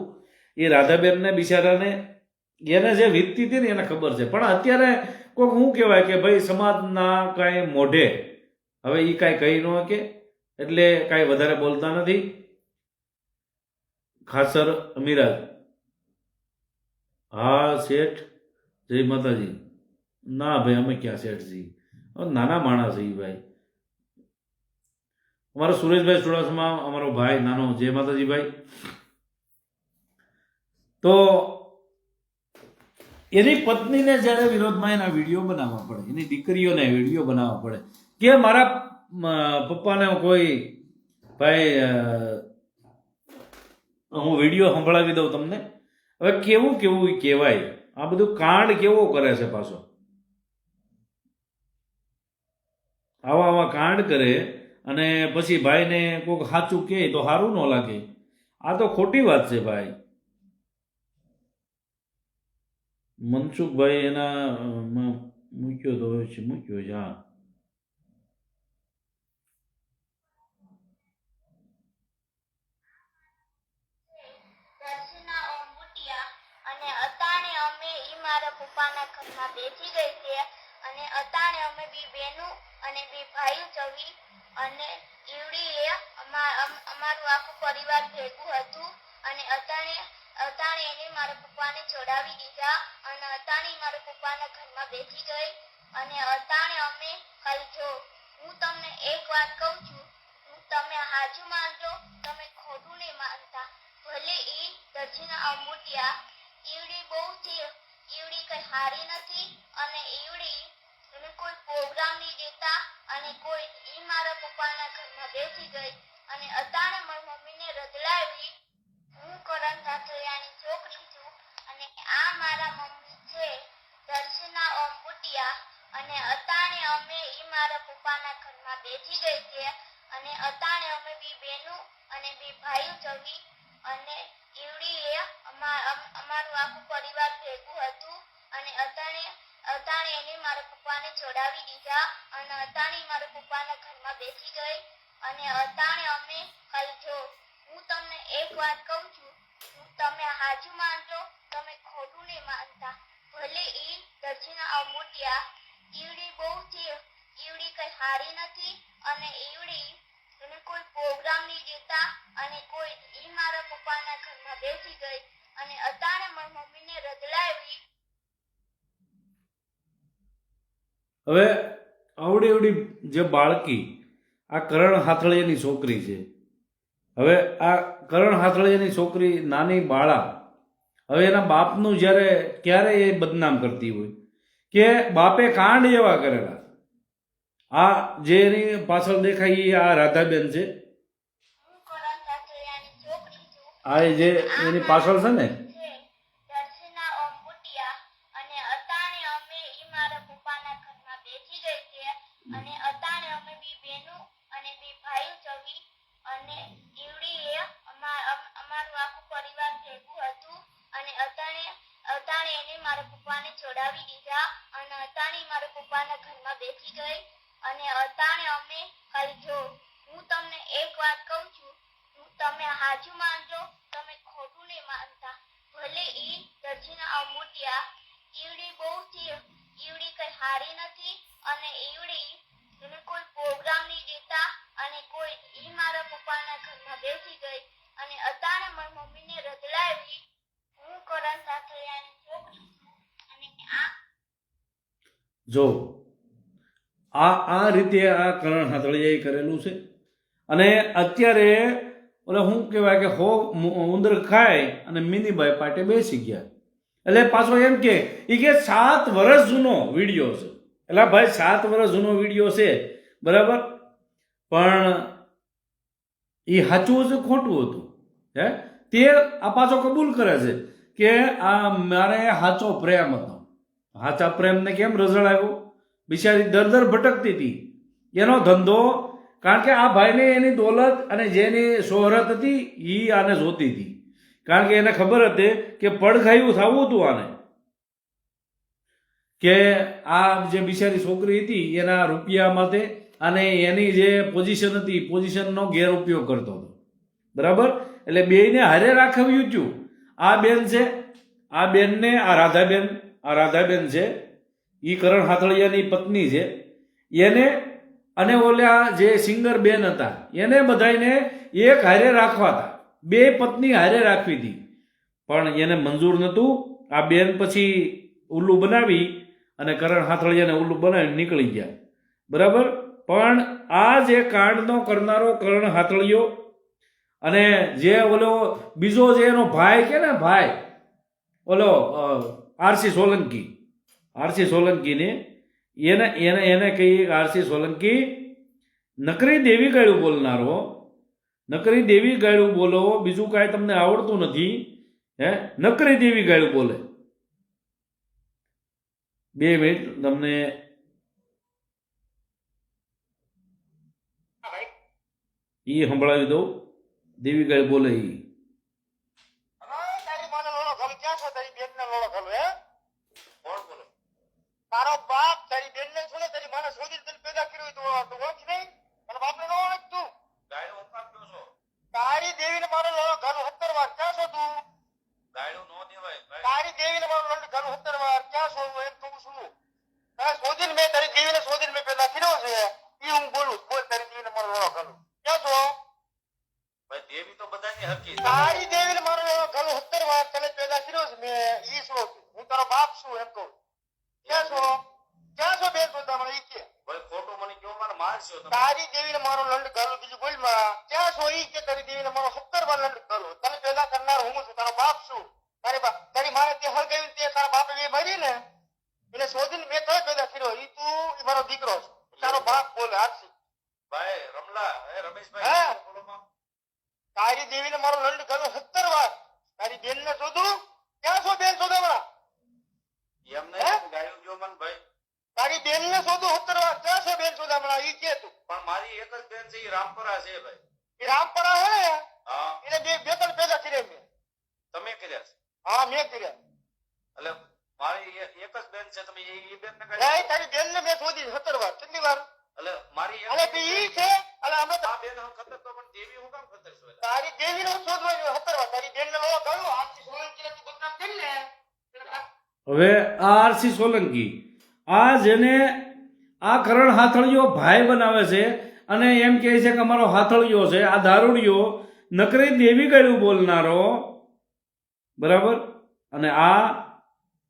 એ રાધાબેનને બિચારાને એને જે વીતતી હતી ને એને ખબર છે. પણ અત્યારે કોઈક શું કહેવાય કે ભાઈ સમાજના કાંઈ મોઢે હવે એ કાંઈ કહી ન કે એટલે કાંઈ વધારે બોલતા નથી. ખાસર અમીરાજ, હા શેઠ, જય માતાજી. ના ભાઈ અમે ક્યાં શેઠ છીએ, નાના માણસ છીએ ભાઈ. અમારો સુરેશભાઈ ચુડાસમા અમારો ભાઈ નાનો, જય માતાજી ભાઈ. તો એની પત્નીને જ્યારે વિરોધમાં એના વિડીયો બનાવવા પડે, એની દીકરીઓને વિડીયો બનાવવા પડે કે મારા પપ્પાને કોઈ ભાઈ હું વિડીયો સંભળાવી દઉં તમને. હવે કેવું કેવું કહેવાય, આ બધું કાંડ કેવો કરે છે પાછો. આવા આવા કાંડ કરે અને પછી ભાઈને કોઈક સાચું કહે તો સારું ન લાગે. આ તો ખોટી વાત છે ભાઈ. મનસુખભાઈ એના મૂક્યો તો મૂક્યો છે. હા પપ્પાના ઘરમાં બેસી ગઈ છે અને અતાણે અમે બી બેનું અને બી ભાઈ જવી અને ઈવડીએ અમારું આખું પરિવાર ભેગું હતું અને અતાણે એને મારા પપ્પાને ચડાવી દીધા અને અતાણી મારા પપ્પાના ઘરમાં બેસી ગઈ અને અતાણે અમે ખાલી જો હું તમને એક વાત કહું છું, તમે હાજુ માનજો, તમે ખોટું નહીં માનતા. ભલે ઈ દર્શના અંબુટિયા ઈવડી બહુ છે, ઈવડી કઈ હારી નથી અને ઈવડી એને કોઈ પ્રોગ્રામ નહીં દેતા અને કોઈ ઈ મારા પપ્પાના ઘરમાં બેસી ગઈ અને અતાણે મારી મમ્મીને રદલાવી. હું કરણ સાથળિયાની છોકરી છું અને આ મારા મમ્મી છે દર્શના અંબુટિયા અને અતાણે અમે ઈ મારા પપ્પાના ઘરમાં બેસી ગઈ છે અને અતાણે અમે બી બેનું અને બી ભાઈ જવી અને ઈવડીએ અમારું આખું પરિવાર ભેગું હતું અને અતાણે એને મારા પપ્પાને ચડાવી દીધા અને અતાણી મારા પપ્પાના ઘરમાં બેસી ગઈ અને અતાણે અમે ખાલી જો હું તમને એક વાત કહું છું, તમે હાજુ માનજો, તમે ખોટું નહીં માનતા. ભલે ઈ દર્શના અંબુટિયા ઈવડી બહુ છે, ઈવડી કઈ હારી નથી અને ઈવડી એને કોઈ પ્રોગ્રામ નહીં દેતા અને કોઈ ઈ મારા પપ્પાના ઘરમાં બેસી ગઈ અને અતાણે મારી મમ્મીને રદલાવી. હવે આવડી આવડી જે બાળકી આ કરણ હાથળિયાની છોકરી છે. હવે આ કરણ હાથળિયાની છોકરી નાની બાળા હવે એના બાપનું જ્યારે ક્યારે એ બદનામ કરતી હોય કે બાપે કાંડ એવા કરેલા. આ જે એની પાછળ દેખાય એ આ રાધાબેન છે. આ જે એની પાછળ છે ને અને અતાણે અમે ઈ મારા પપ્પાના ઘરમાં બેસી ગઈ છે અને મારા પપ્પાને ચડાવી દીધા અને અતાણી મારા પપ્પાના ઘરમાં બેસી ગઈ અને અતાણે અમે ખાલી જો હું તમને એક વાત કહું છું, તમે હાજુ માનજો, તમે ખોટું નહીં માનતા. ભલે ઈ દરજીના અમૂટિયા ઈવડી બહુ છે, ઈવડી કઈ હારી નથી અને ઈવડી એને કોઈ પ્રોગ્રામ નહીં દેતા અને કોઈ ઈ મારા પપ્પાના ઘરમાં બેસી ગઈ અને અતાણે મારી મમ્મીને રદલાવી. હું કરણ સાથળિયાની છોકરી છું અને આ જો આ રીતે આ કરણ હાથળિયાએ કરેલું છે. અને અત્યારે ઓલે શું કહેવાય કે હો ઉંદર ખાય અને મિનીભાઈ પાટે બેસી ગયા. એટલે પાછો એમ કે 7 વર્ષ જૂનો વિડીયો છે. એટલે ભાઈ 7 વર્ષ જૂનો વિડીયો છે, બરાબર, પણ એ સાચું છે ખોટું હતું હે તે આ પાછો કબૂલ કરે છે કે આ મારે સાચો પ્રેમ હતો. સાચા પ્રેમને કેમ રઝળાવ્યો? બિચારી દર ભટકતી હતી, એનો ધંધો, કારણ કે આ ભાઈને એની દોલત અને જેની શોહરત હતી એ આને જોતી હતી, કારણ કે એને ખબર હતી કે પડઘાયું થવું હતું આને, કે આ જે બિચારી છોકરી હતી એના રૂપિયા માટે અને એની જે પોઝિશન હતી પોઝિશનનો ગેરઉપયોગ કરતો હતો, બરાબર. એટલે બેયને હારે રાખવ્યું હતું. આ બેન છે, આ બેનને આ રાધાબેન છે, એ કરણ હાથળિયાની પત્ની છે, એને અને ઓલા જે સિંગર બેન હતા એને બધાને એક હારે રાખવા હતા, 2 પત્ની હારે રાખવી હતી, પણ એને મંજૂર નહોતું. આ બેન પછી ઉલ્લુ બનાવી અને કરણ હાથળિયાને ઉલ્લુ બનાવી નીકળી ગયા, બરાબર. પણ આ જે કાંડનો કરનારો કરણ હાથળિયો અને જે ઓલો બીજો જે એનો ભાઈ કે ને ભાઈ ઓલો આરસી સોલંકીને એને કહીએ આરસી સોલંકી નકરી દેવી ગાળું બોલનારો, નકરી દેવી ગાળું બોલો, બીજું કાંઈ તમને આવડતું નથી હે, નકરી દેવી ગાળું બોલે. 2 મિનિટ તમને ઈ સંભળાવી દઉં. દેવી ગાળ બોલે ઈ. તારો બાપ તારી બેન ને છોડે તારી માને શોધી તને પેદા કર્યો તો ઓળખ નહીં અને બાપને ન ઓળખ તું. ગાયડો ઉપાડ્યો છો. તારી દેવીને મારો લોળો ઘાલું 17 વાર ક્યાં છો તું? ગાયડો નો દેવાય. તારી દેવીને મારો લોળો ઘાલું 17 વાર ક્યાં છો એમ કહું છું. તારે શોધીને મેં તારી દેવીને શોધીને મેં પેદા કર્યો છે ઈ હું બોલું. બોલ તારી દેવીને મારો લોળો ઘાલું ક્યાં છો? ભાઈ દેવી તો બધાની હરકી. તારી દેવીને મારો લોળો ઘાલું 17 વાર તને પેદા કર્યો છે મેં ઈ છું. હું તારો બાપ છું એમ કહું. ક્યાં છો બેન શોધા મને ઈ કે ભાઈ ખોટું મને કયો મારે મારશો તમે. તારી દેવીને મારો લંડ ગાલો બીજું બોલ માં ક્યાં છો ઈ કે તારી દેવીને મારો 17 વાર લંડ ગાલો. તને પેદા કરનાર હું છું, તારો બાપ છું. તારી મારે તે હળગાવ્યું તે તારા બાપે એ મારી ને એને શોધીને મેં તો પેદા કર્યો. ઈ તું ઈ મારો દીકરો છે, તારો બાપ બોલે આરસી. ભાઈ રમલા હે રમેશભાઈ બોલો માં. તારી દેવીને મારો લંડ ગાલો 17 વાર. તારી બેન ને શોધું ક્યાં છો બેન શોધાવા? એમ નહીં ગાયું જો મન ભાઈ. તારી બેન ને શોધું 17 વાર ક્યાં છો બેન શોધામણા ઈ કે તું. પણ મારી એક જ બેન છે ઈ રામપરા છે ભાઈ. ઈ રામપરા હે? હા. એને બે ત્રણ પેદા કર્યા મેં. તમે કર્યા છે? હા મેં કર્યા. એટલે મારી એક જ બેન છે, તમે ઈ બેન ને કર્યા? નહીં તારી બેન ને મેં શોધી 17 વાર. કેટલી વાર? એટલે મારી એટલે ઈ છે એટલે અમે આ બેન હું ખતર તો પણ દેવી હું કામ ખતર છું? તારી દેવી ને શોધવાની 17 વાર. તારી બેન ને લો ગયો આથી સોલંકી ને તું બદનામ કરી લે. હવે આ આરસી સોલંકી આ જેને આ કરણ હાથળિયો ભાઈ બનાવે છે અને એમ કહે છે કે અમારો હાથળિયો છે, આ દારૂડિયો નકરી દેવી ગાળું બોલનારો, બરાબર, અને આ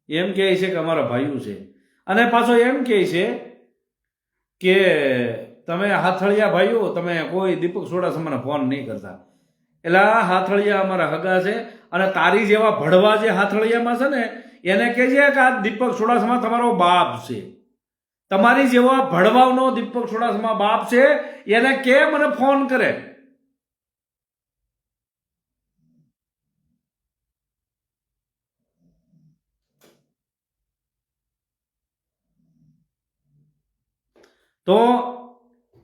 એમ કહે છે કે અમારા ભાઈઓ છે. અને પાછો એમ કહે છે કે તમે હાથળિયા ભાઈઓ તમે કોઈ દીપક સોડાસમાને ફોન નહીં કરતા. એટલે આ હાથળિયા અમારા હગા છે અને તારી જેવા ભડવા જે હાથળિયામાં છે ને એને કહે છે કે આ દીપક સોડાસમા તમારો બાપ છે. તમારી જેવા ભડવાઓનો દીપક સોડાસમા બાપ છે એને કે મને ફોન કરે. તો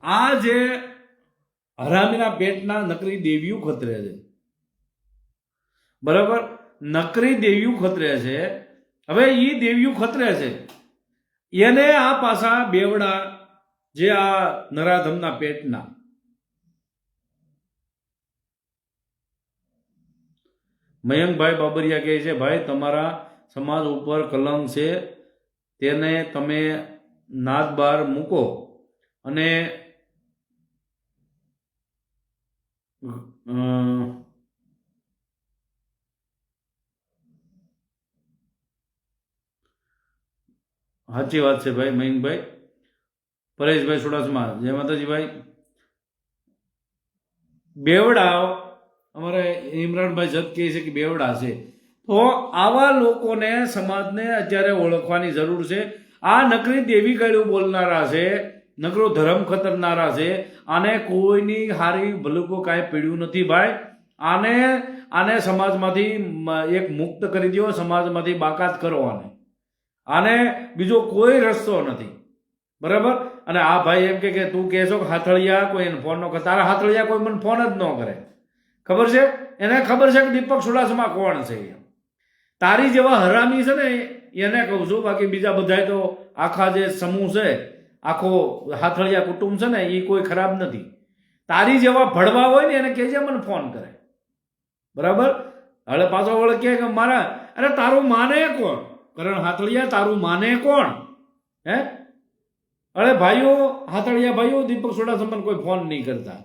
આ જે હરામીના પેટના નકરી દેવીઓ ખતરે છે, બરાબર, નકરી દેવીઓ ખતરે છે. હવે એ દેવીઓ ખતરે છે. એને આ પાછા બેવડા જે આ નરાધમના પેટના મયંકભાઈ બાબરિયા કહે છે, ભાઈ તમારા સમાજ ઉપર કલંક છે, તેને તમે નાદ બહાર મૂકો અને સાચી વાત છે ભાઈ મયંકભાઈ. પરેશભાઈ સુડાસમા, જય માતાજી ભાઈ. બેવડા અમારે ઇમરાનભાઈ જત કહે છે કે બેવડા છે. તો આવા લોકોને સમાજને અત્યારે ઓળખવાની જરૂર છે. આ નકરી દેવી ગાળ્યું બોલનારા છે, નકરો ધર્મ ખતરનારા છે. આને કોઈની હારી ભલુકો કાંઈ પીડ્યું નથી ભાઈ. આને સમાજમાંથી એક મુક્ત કરી દો, સમાજમાંથી બાકાત કરો. આને બીજો કોઈ રસ્તો નથી, બરાબર. અને આ ભાઈ એમ કે તું કહેશો કે હાથળિયા કોઈ એને ફોન ન કરે. તારા હાથળિયા કોઈ મને ફોન જ ન કરે. ખબર છે એને, ખબર છે કે દીપક સુડાસમા કોણ છે. તારી જેવા હરામી છે ને એને કહું છું, બાકી બીજા બધા તો આખા જે સમૂહ છે, આખો હાથળિયા કુટુંબ છે ને, એ કોઈ ખરાબ નથી. તારી જેવા ભડવા હોય ને એને કહેજે મને ફોન કરે, બરાબર. હવે પાછો વળે કે મારા, અરે તારું માને કોણ કરણ હાથળિયા, તારું માને કોણ? હે, અરે ભાઈઓ હાથળિયા ભાઈઓ દીપક સુડાસમાને કોઈ ફોન નહીં કરતા.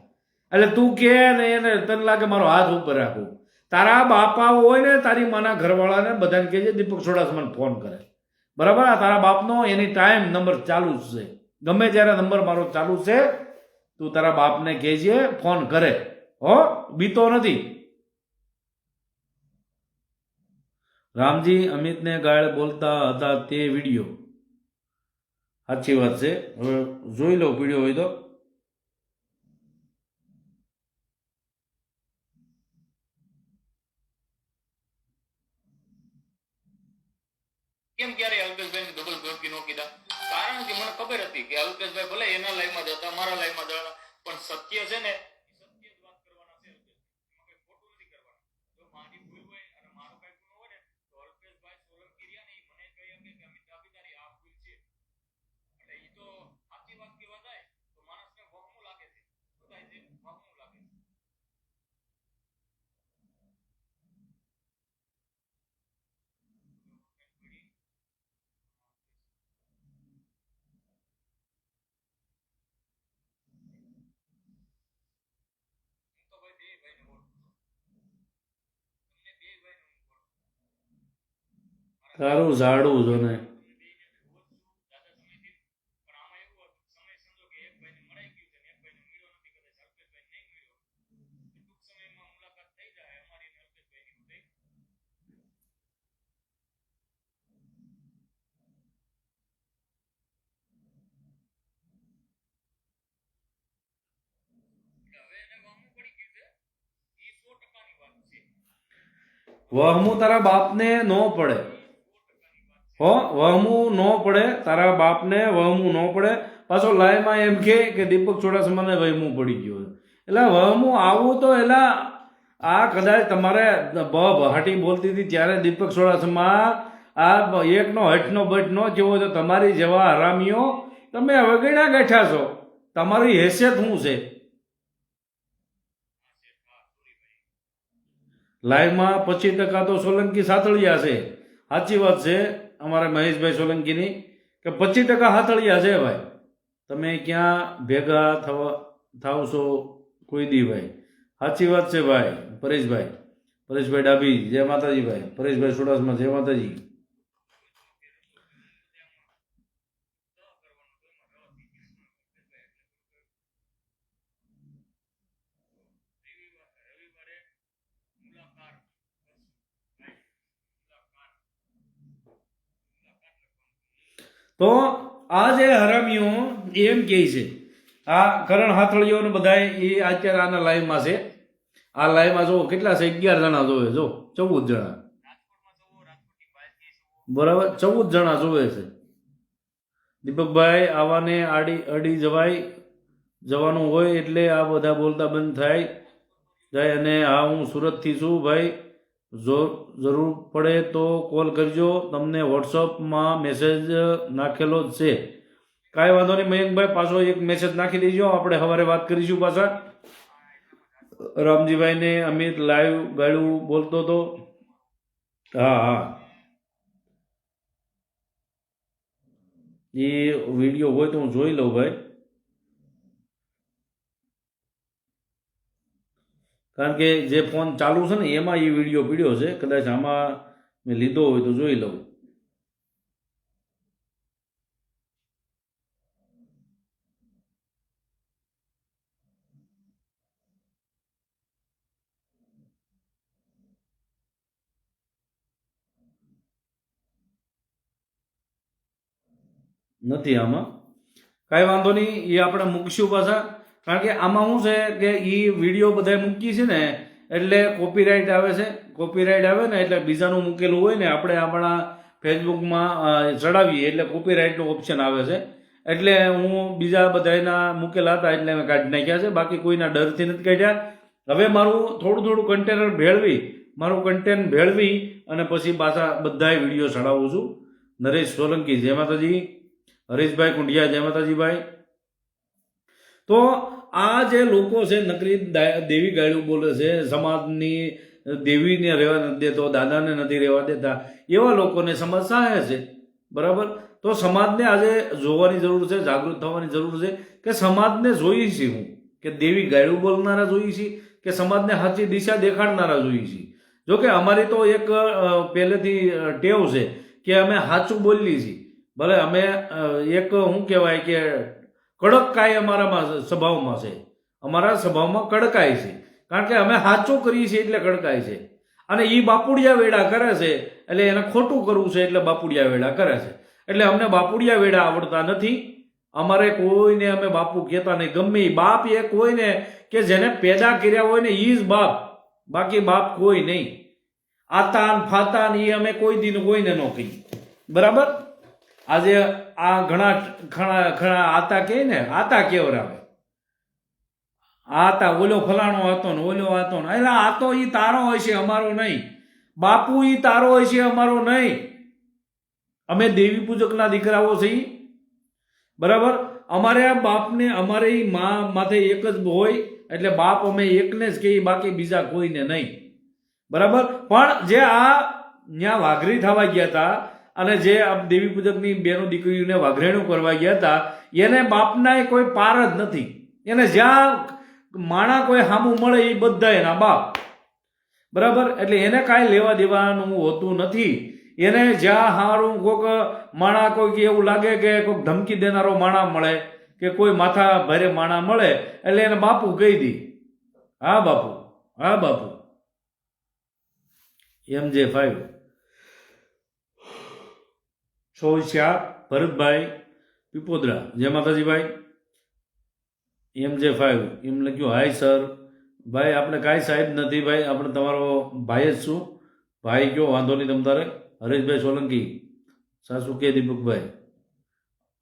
એટલે તું કે ને એને તને લાગે મારો હાથ ઉપર રાખું. તારા બાપા હોય ને, તારી માના ઘરવાળાને બધાને કહેજે દીપક સુડાસમાને ફોન કરે, બરાબર. આ તારા બાપનો એની ટાઈમ નંબર ચાલુ જ છે. ગમે ત્યારે નંબર મારો ચાલુ છે, તું તારા બાપને કહેજે ફોન કરે. હો, બીતો નથી. રામજી અમિતને ગાળ બોલતા હતા તે વિડીયો, સાચી વાત છે. હવે જોઈ લો વિડીયો હોય તો. કેમ ક્યારે અલ્પેશભાઈ ને ડબલ ધમકી નો કીધા? કારણ કે મને ખબર હતી કે અલ્પેશભાઈ ભલે એના લાઈવમાં જતા, મારા લાઈવમાં જતા, પણ સત્ય છે ને, સત્ય જ વાત કરવાના છે. એમાં કઈ ખોટું નથી કરવાનું. જો મારી ભૂલ હોય અને મારો કઈ ગુનો હોય ને, તો અલ્પેશભાઈ સોલંકી રહ્યા ને, મને કહી શકે કે અમિત ડાભી તારી આ ભૂલ છે. એટલે એ તો સાચી વાત કહેવા જાય તો માણસને વહમું લાગે છે. શું થાય છે? વહમું લાગે છે. તારું ઝાડું જો ને વહમું તારા બાપને ન પડે. હો, વહમું ન પડે તારા બાપને, વહમું ન પડે. પાછો લાઈમાં એમ કે દીપક ચુડાસમાને વહમું પડી ગયું. એટલે વહમું આવું તો એલા આ કદાચ તમારે બહાટી બોલતી હતી ત્યારે દીપક ચુડાસમા આ એકનો હઠનો બટ ન જેવો તો તમારી જેવા હરામીઓ તમે હવે ગણ્યા બેઠા છો. તમારી હેસિયત શું છે? લાઈવમાં 25% તો સોલંકી સાતળિયા છે. સાચી વાત છે અમારે મહેશભાઈ સોલંકીની કે 25% હાથળિયા છે ભાઈ. તમે ક્યાં ભેગા થાવશો કોઈ દી ભાઈ. સાચી વાત છે ભાઈ. પરેશભાઈ ડાભી, જય માતાજી ભાઈ. પરેશભાઈ સુડાસમા, જય માતાજી. તો આ જે હરામીઓ એમ કહે છે, આ કરણ હાથળીઓ બધા એ અત્યારે આના લાઈવમાં છે. આ લાઈવમાં જો કેટલા છે? 11 જણા જોવે. જો 14 જણા, બરાબર, 14 જણા જોવે છે. દીપકભાઈ આવાને અડી જવાનું હોય એટલે આ બધા બોલતા બંધ થાય. અને હા, હું સુરતથી છું ભાઈ. જો જરૂર પડે તો કોલ કરજો, તમને વોટ્સઅપમાં મેસેજ નાખેલો જ છે. કાંઈ વાંધો નહીં મયંકભાઈ, પાછો એક મેસેજ નાખી દેજો, આપણે સવારે વાત કરીશું પાછા. રામજીભાઈને અમિત લાઈવ ગાળું બોલતો હતો. હા હા, એ વિડીયો હોય તો હું જોઈ લઉં ભાઈ, કારણ કે જે ફોન ચાલુ છે ને એમાં એ વિડીયો પીડ્યો છે, કદાચ આમાં મેં લીધો હોય તો જોઈ લઉં. નથી આમાં, કાંઈ વાંધો નહીં, એ આપણે મૂકશું પાછા. કારણ કે આમાં શું છે કે એ વિડીયો બધા મૂકી છે ને એટલે કોપીરાઇટ આવે છે. કોપીરાઇટ આવે ને એટલે બીજાનું મૂકેલું હોય ને આપણે આપણા ફેસબુકમાં ચડાવીએ એટલે કોપીરાઇટનો ઓપ્શન આવે છે. એટલે હું બીજા બધાના મૂકેલા હતા એટલે મેં કાઢી નાખ્યા છે, બાકી કોઈના ડરથી નથી કાઢ્યા. હવે મારું થોડું કન્ટેન્ટ ભેળવી અને પછી પાછા બધાય વિડીયો ચડાવું છું. નરેશ સોલંકી જય માતાજી, હરીશભાઈ કુંડિયા જય માતાજીભાઈ. તો આ જે લોકો છે નકરી દેવી ગાળું બોલે છે, સમાજની દેવીને રહેવા નથી દેતો, દાદાને નથી રહેવા દેતા, એવા લોકોને સમાજ સહાય છે. બરાબર, તો સમાજને આજે જોવાની જરૂર છે, જાગૃત થવાની જરૂર છે કે સમાજને જોઈએ છીએ હું કે દેવી ગાળું બોલનારા જોઈએ છીએ કે સમાજને સાચી દિશા દેખાડનારા જોઈએ છીએ. જોકે અમારી તો એક પહેલેથી ટેવ છે કે અમે સાચું બોલીએ છીએ. ભલે અમે એક શું કહેવાય કે કડકાઈ અમારામાં સ્વભાવમાં છે, અમારા સ્વભાવમાં કડકાઈ છે, કારણ કે અમે સાચું કરીએ છીએ એટલે કડકાઈ છે. અને એ બાપુડિયા વેડા કરે છે એટલે એને ખોટું કરવું છે એટલે બાપુડિયા વેડા કરે છે. એટલે અમને બાપુડિયા વેડા આવડતા નથી. અમારે કોઈને અમે બાપુ કહેતા નહીં. ગમે એ બાપ એક હોય ને કે જેને પેદા કર્યા હોય ને એ જ બાપ, બાકી બાપ કોઈ નહીં. આતાન ફાતાન એ અમે કોઈ દિન કોઈને ન કહીએ. બરાબર, આજે આ ઘણા આતા કહે ને, આતા કેવરાવે, આતા ઓલો ફલાણો હતો ને ઓલો હતો ને, એટલે આ તો ઈ તારો હોય છે અમારો નહીં. બાપુ ઈ તારો હોય છે અમારો નહીં. અમે દેવી પૂજકના દીકરાઓ છીએ. બરાબર, અમારે આ બાપને અમારે મા માથે એક જ હોય એટલે બાપ અમે એકને જ કહીએ, બાકી બીજા કોઈને નહીં. બરાબર, પણ જે આ ત્યાં વાઘરી થવા ગયા હતા અને જે દેવી પૂજકની બેનો દીકરીઓને વાઘરેણું કરવા ગયા હતા એને બાપના કોઈ પાર જ નથી. એને જ્યાં માણા કોઈ સામું મળે એ બધા એના બાપ. બરાબર, એટલે એને કાંઈ લેવા દેવાનું હોતું નથી. એને જ્યાં સારું કોઈક માણા કોઈક એવું લાગે કે કોઈક ધમકી દેનારો માણા મળે કે કોઈ માથા ભારે માણા મળે એટલે એને બાપુ કહી દે, હા બાપુ, હા બાપુ. MJ5 ચોઈસ્યા ભરતભાઈ પીપોદરા જય માતાજીભાઈ. MJ5 એમ લખ્યું, હાય સર. ભાઈ આપણે કાંઈ સાહેબ નથી ભાઈ, આપણે તમારો ભાઈ જ છું. ભાઈ કયો, વાંધો નહીં તમ તારે. હરેશભાઈ સોલંકી, સાસુ કે દીપકભાઈ.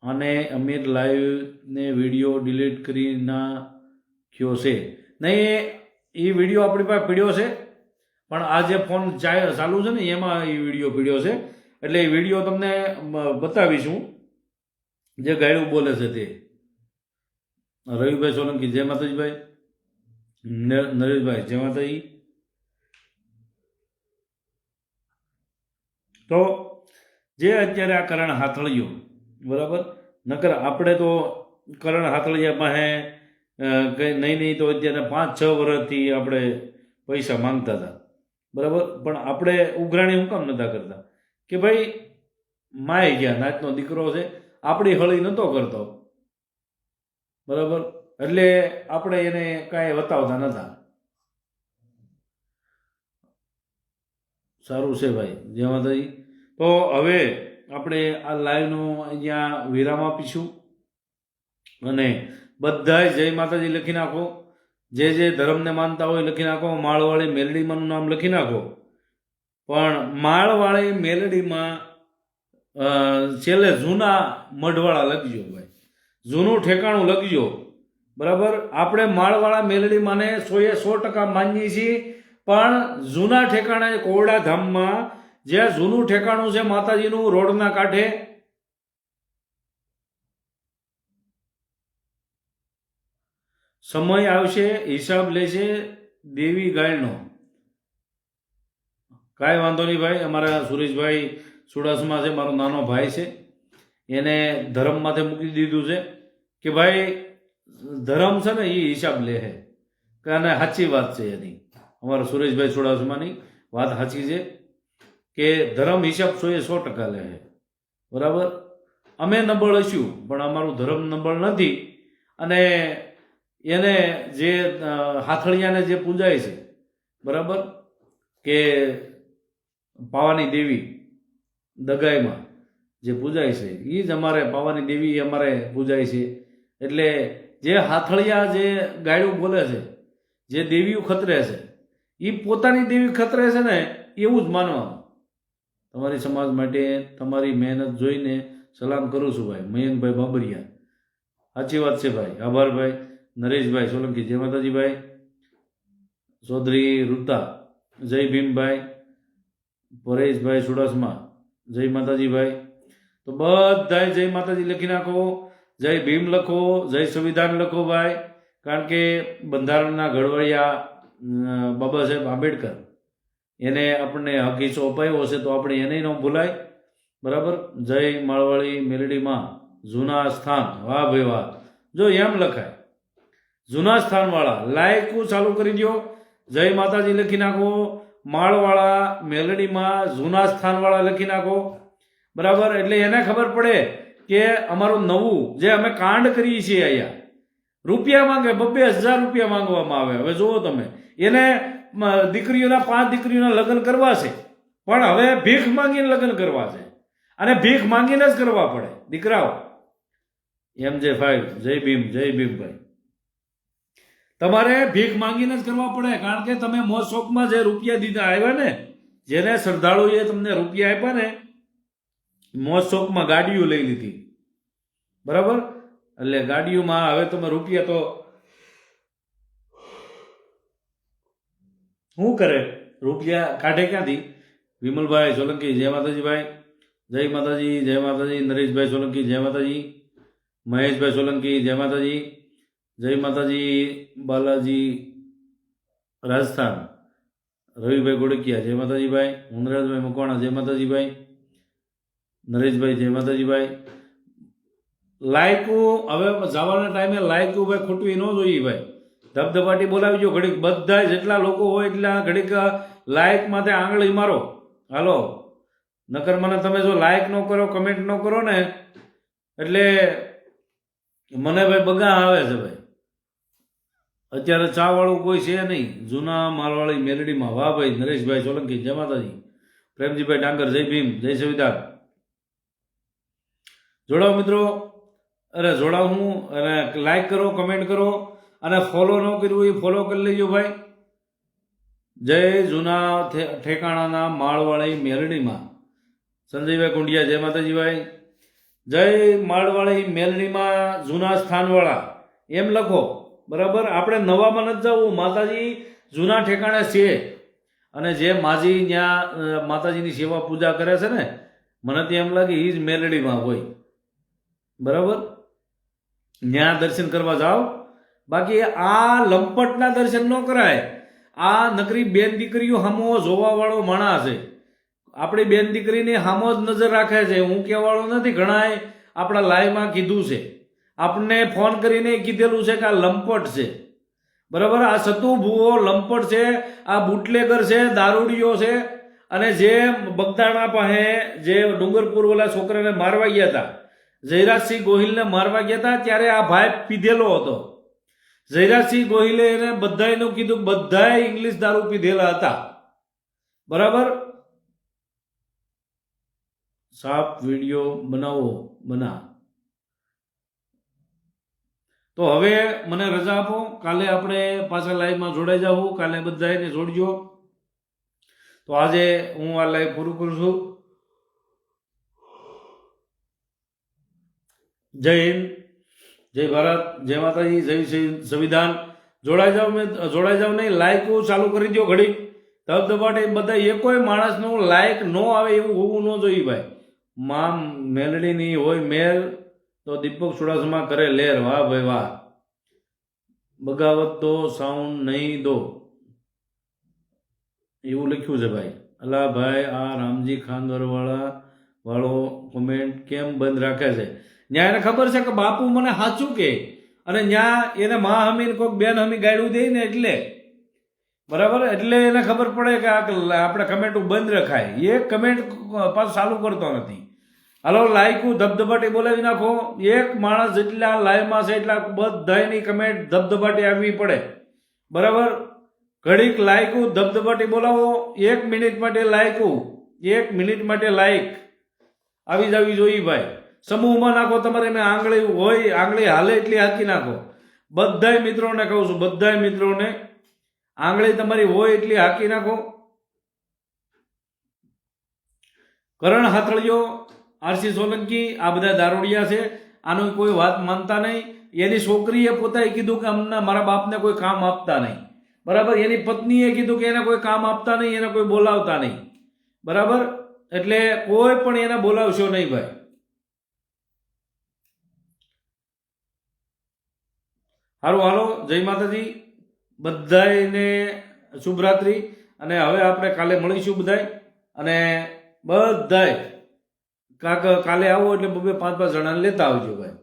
અને અમીર લાઈવને વિડીયો ડિલીટ કરી નાખ્યો છે. નહીં, એ વિડીયો આપણી પાસે પીડ્યો છે, પણ આ જે ફોન ચાલુ છે ને એમાં એ વિડીયો પીડ્યો છે. એટલે એ વિડીયો તમને બતાવીશું જે ગાયડું બોલે છે તે. રવિભાઈ સોલંકી જય માતાજીભાઈ. નરેશભાઈ જય માતાજી. તો જે અત્યારે આ કરણ હાથળીઓ, બરાબર, નકર આપણે તો કરણ હાથળિયા પાસે કંઈ નહીં તો અત્યારે 5-6 વર્ષથી આપણે પૈસા માંગતા હતા. બરાબર, પણ આપણે ઉઘરાણી હું કામ નતા કરતા કે ભાઈ માય ગયા, નાચનો દીકરો છે, આપણી હળી નહોતો કરતો. બરાબર, એટલે આપણે એને કાંઈ બતાવતા નતા. સારું છે ભાઈ, જય માતાજી. તો હવે આપણે આ લાઈવનો અહીંયા વિરામ આપીશું અને બધાય જય માતાજી લખી નાખો. જે ધર્મને માનતા હોય લખી નાખો. માળવાળી મેલડીમાંનું નામ લખી નાખો, પણ માળવાળી મેલડીમાં છેલ્લે જૂના મઢવાળા લખજો ભાઈ, જૂનું ઠેકાણું લખજો. બરાબર, આપણે માળવાળા મેલડીમાંને 100% માનીએ છીએ, પણ જૂના ઠેકાણે કોરડા ધામમાં જ્યાં જૂનું ઠેકાણું છે માતાજીનું રોડના કાંઠે, સમય આવશે હિસાબ લેશે દેવી ગાયનો. કાંઈ વાંધો નહીં ભાઈ, અમારા સુરેશભાઈ ચુડાસમા છે, મારો નાનો ભાઈ છે, એને ધર્મ માથે મૂકી દીધું છે કે ભાઈ ધર્મ છે ને એ હિસાબ લે છે, અને સાચી વાત છે એની. અમારા સુરેશભાઈ ચુડાસમાની વાત સાચી છે કે ધર્મ હિસાબ 100% લે છે. બરાબર, અમે નબળ હશું પણ અમારું ધર્મ નબળ નથી. અને એને જે હાથળિયાને જે પૂજાય છે, બરાબર, કે પાવાની દેવી દગાઈમાં જે પૂજાય છે એ જ અમારે પાવાની દેવી અમારે પૂજાય છે. એટલે જે હાથળિયા જે ગાયડું બોલે છે, જે દેવીઓ ખતરે છે, એ પોતાની દેવી ખતરે છે ને એવું જ માનવાનું. તમારી સમાજ માટે તમારી મહેનત જોઈને સલામ કરું છું ભાઈ મયંકભાઈ બાબરિયા. સાચી વાત છે ભાઈ, આભાર ભાઈ. નરેશભાઈ સોલંકી જય માતાજી ભાઈ. ચૌધરી રૂતા જય ભીમભાઈ. પરેશભાઈ ચુડાસમા જય માતાજી ભાઈ. તો બધાય જય માતાજી લખી નાખો, જય ભીમ લખો, જય સંવિધાન લખો ભાઈ. કારણ કે બંધારણના ઘડવૈયા બાબા સાહેબ આંબેડકર એને આપણને હક હિસ્સો અપાયો હશે તો આપણે એને ન ભૂલાય. બરાબર, જય માળવાળી મેલડીમાં જૂના સ્થાન. વાહ ભાઈ વાહ, જો એમ લખાય જૂના સ્થાનવાળા. લાયકું ચાલુ કરી દો, જય માતાજી લખી નાખો, માળવાળા મેલડીમાં જૂના સ્થાનવાળા લખી નાખો. બરાબર, એટલે એને ખબર પડે કે અમારું નવું જે અમે કાંડ કરીએ છીએ અહીંયા રૂપિયા માંગે, 2,000 રૂપિયા માંગવામાં આવે. હવે જુઓ તમે, એને દીકરીઓના 5 દીકરીઓના લગ્ન કરવા છે પણ હવે ભીખ માંગીને લગ્ન કરવા છે, અને ભીખ માંગીને જ કરવા પડે દીકરાઓ. MJ5 જય ભીમ, જય ભીમ ભાઈ. તમારે ભીખ માંગીને જ કરવા પડે, કારણ કે તમે મોજ શોખમાં જે રૂપિયા દીધા આવ્યા ને, જેને શ્રદ્ધાળુએ તમને રૂપિયા આપ્યા ને, મોજ શોખમાં ગાડીઓ લઈ લીધી. બરાબર, એટલે ગાડીઓમાં હવે તમે રૂપિયા તો શું કરે, રૂપિયા કાઢે ક્યાંથી? વિમલભાઈ સોલંકી જય માતાજી ભાઈ. જય માતાજી, જય માતાજી. નરેશભાઈ સોલંકી જય માતાજી. મહેશભાઈ સોલંકી જય માતાજી. જય માતાજી. બાલાજી રાજસ્થાન. રવિભાઈ ગોડકિયા જય માતાજી ભાઈ. મુનરાજભાઈ મકવાણા જય માતાજી ભાઈ. નરેશભાઈ જય માતાજી ભાઈ. લાયકું હવે જવાના ટાઈમે લાયકું ભાઈ ખોટવી ન જોઈએ ભાઈ. ધબધબાટી બોલાવી જો ઘડીક, બધા જેટલા લોકો હોય એટલા ઘડીક લાયક માટે આંગળી મારો. હાલો, નકર મને તમે જો લાયક ન કરો, કમેન્ટ ન કરો ને એટલે મને ભાઈ બગા આવે છે ભાઈ. અત્યારે ચા વાળું કોઈ છે નહીં જૂના માલવાળી મેલડીમાં. વાહ ભાઈ. નરેશભાઈ સોલંકી જય માતાજી. પ્રેમજીભાઈ ડાંગર જય ભીમ, જય સંવિધાન. જોડાવ મિત્રો, અરે જોડાવ હું, અને લાઈક કરો, કમેન્ટ કરો, અને ફોલો ન કર્યું એ ફોલો કરી લેજો ભાઈ. જય જૂના ઠેકાણાના માળવાળી મેલડીમાં. સંજયભાઈ કુંડિયા જય માતાજી ભાઈ. જય માળવાળી મેલડીમાં જૂના સ્થાનવાળા એમ લખો. બરાબર, આપણે નવામાં નથી જવું, માતાજી જૂના ઠેકાણે છે. અને જે માજી ત્યાં માતાજીની સેવા પૂજા કરે છે ને, મને ત્યાં એમ લાગે એ જ મેલડીમાં હોય. બરાબર, ત્યાં દર્શન કરવા જાઓ. બાકી આ લંપટના દર્શન ન કરાય. આ નકરી બેન દીકરીઓ હામો જોવા વાળો માણસ છે. આપણી બેન દીકરીની હામો જ નજર રાખે છે. હું કહેવાળો નથી, ઘણાએ આપણા લાઈવમાં કીધું છે, આપણને ફોન કરીને કીધેલું છે કે આ લંપટ છે. બરાબર, આ સતુ ભૂવો લંપટ છે, આ બુટલેગર છે, દારૂડિયો છે. અને જે બગદાણા પાસે જે ડુંગરપુર ઓલા છોકરાને મારવા ગયા હતા, જયરાજસિંહ ગોહિલને મારવા ગયા હતા, ત્યારે આ ભાઈ પીધેલો હતો. જયરાજસિંહ ગોહિલે એને બધાયનું કીધું, બધાય ઇંગ્લિશ દારૂ પીધેલા હતા. બરાબર, સાફ વિડીયો બનાવો બના. તો હવે મને રજા આપો, કાલે આપણે પાછા લાઈવમાં જોડાઈ જાવ. કાલે બધાને જોડજો. તો આજે હું આ લાઈવ પૂરું કરું છું. જય હિન્દ, જય ભારત, જય માતાજી, જય સંવિધાન. જોડાઈ જાવ નહીં, લાઈક ચાલુ કરી દો ઘડી. ધબધબાટી બધા એકોય માણસનું લાયક ન આવે એવું હોવું ન જોઈએ ભાઈ. માં મેલડીની હોય મેલ તો દીપક ચુડાસમા કરે લેર. વાહ ભાઈ વાહ. બગાવત દો સાઉન્ડ નહીં દો એવું લખ્યું છે ભાઈ. અલા ભાઈ આ રામજી વાળો કોમેન્ટ કેમ બંધ રાખે છે? ત્યાં એને ખબર છે કે બાપુ મને સાચું કે, અને ત્યાં એને મા હમીને કોઈક બેન હમી ગાડ્યું દે ને એટલે બરાબર, એટલે એને ખબર પડે કે આપણે કમેન્ટ બંધ રખાય. એક કમેન્ટ પાછું ચાલુ કરતો નથી. હાલો લાઈકું ધબધબાટી બોલાવી નાખો. એક માણસ જેટલા લાઈવમાં છે એટલા બધાની કમેન્ટ ધબધબાટી આવવી પડે બરાબર. ઘડીક લાઈકું ધબધબાટી બોલાવો. 1 મિનિટ માટે લાઈકું, 1 મિનિટ માટે લાઈક આવી જવી જોઈએ ભાઈ. સમૂહમાં નાખો. તમારે મેં આંગળી હોય, આંગળી હાલે એટલી હાકી નાખો. બધાય મિત્રોને કહું છું, બધાય મિત્રોને આંગળી તમારી હોય એટલી હાકી નાખો. કરણ હાથળિયો, આરસી સોલંકી આ બધા દારૂડિયા છે. આનો કોઈ વાત માનતા નહીં. એની છોકરીએ પોતાએ કીધું કે અમને મારા બાપને કોઈ કામ આપતા નહીં બરાબર. એની પત્નીએ કીધું કે એને કોઈ કામ આપતા નહીં, એને કોઈ બોલાવતા નહીં બરાબર. એટલે કોઈ પણ એને બોલાવશો નહીં ભાઈ. સારું હાલો, જય માતાજી બધાને, શુભરાત્રી. અને હવે આપણે કાલે મળીશું બધાય. અને બધાય કાલે આવો એટલે 2-5 જણાને લેતા આવજો ભાઈ.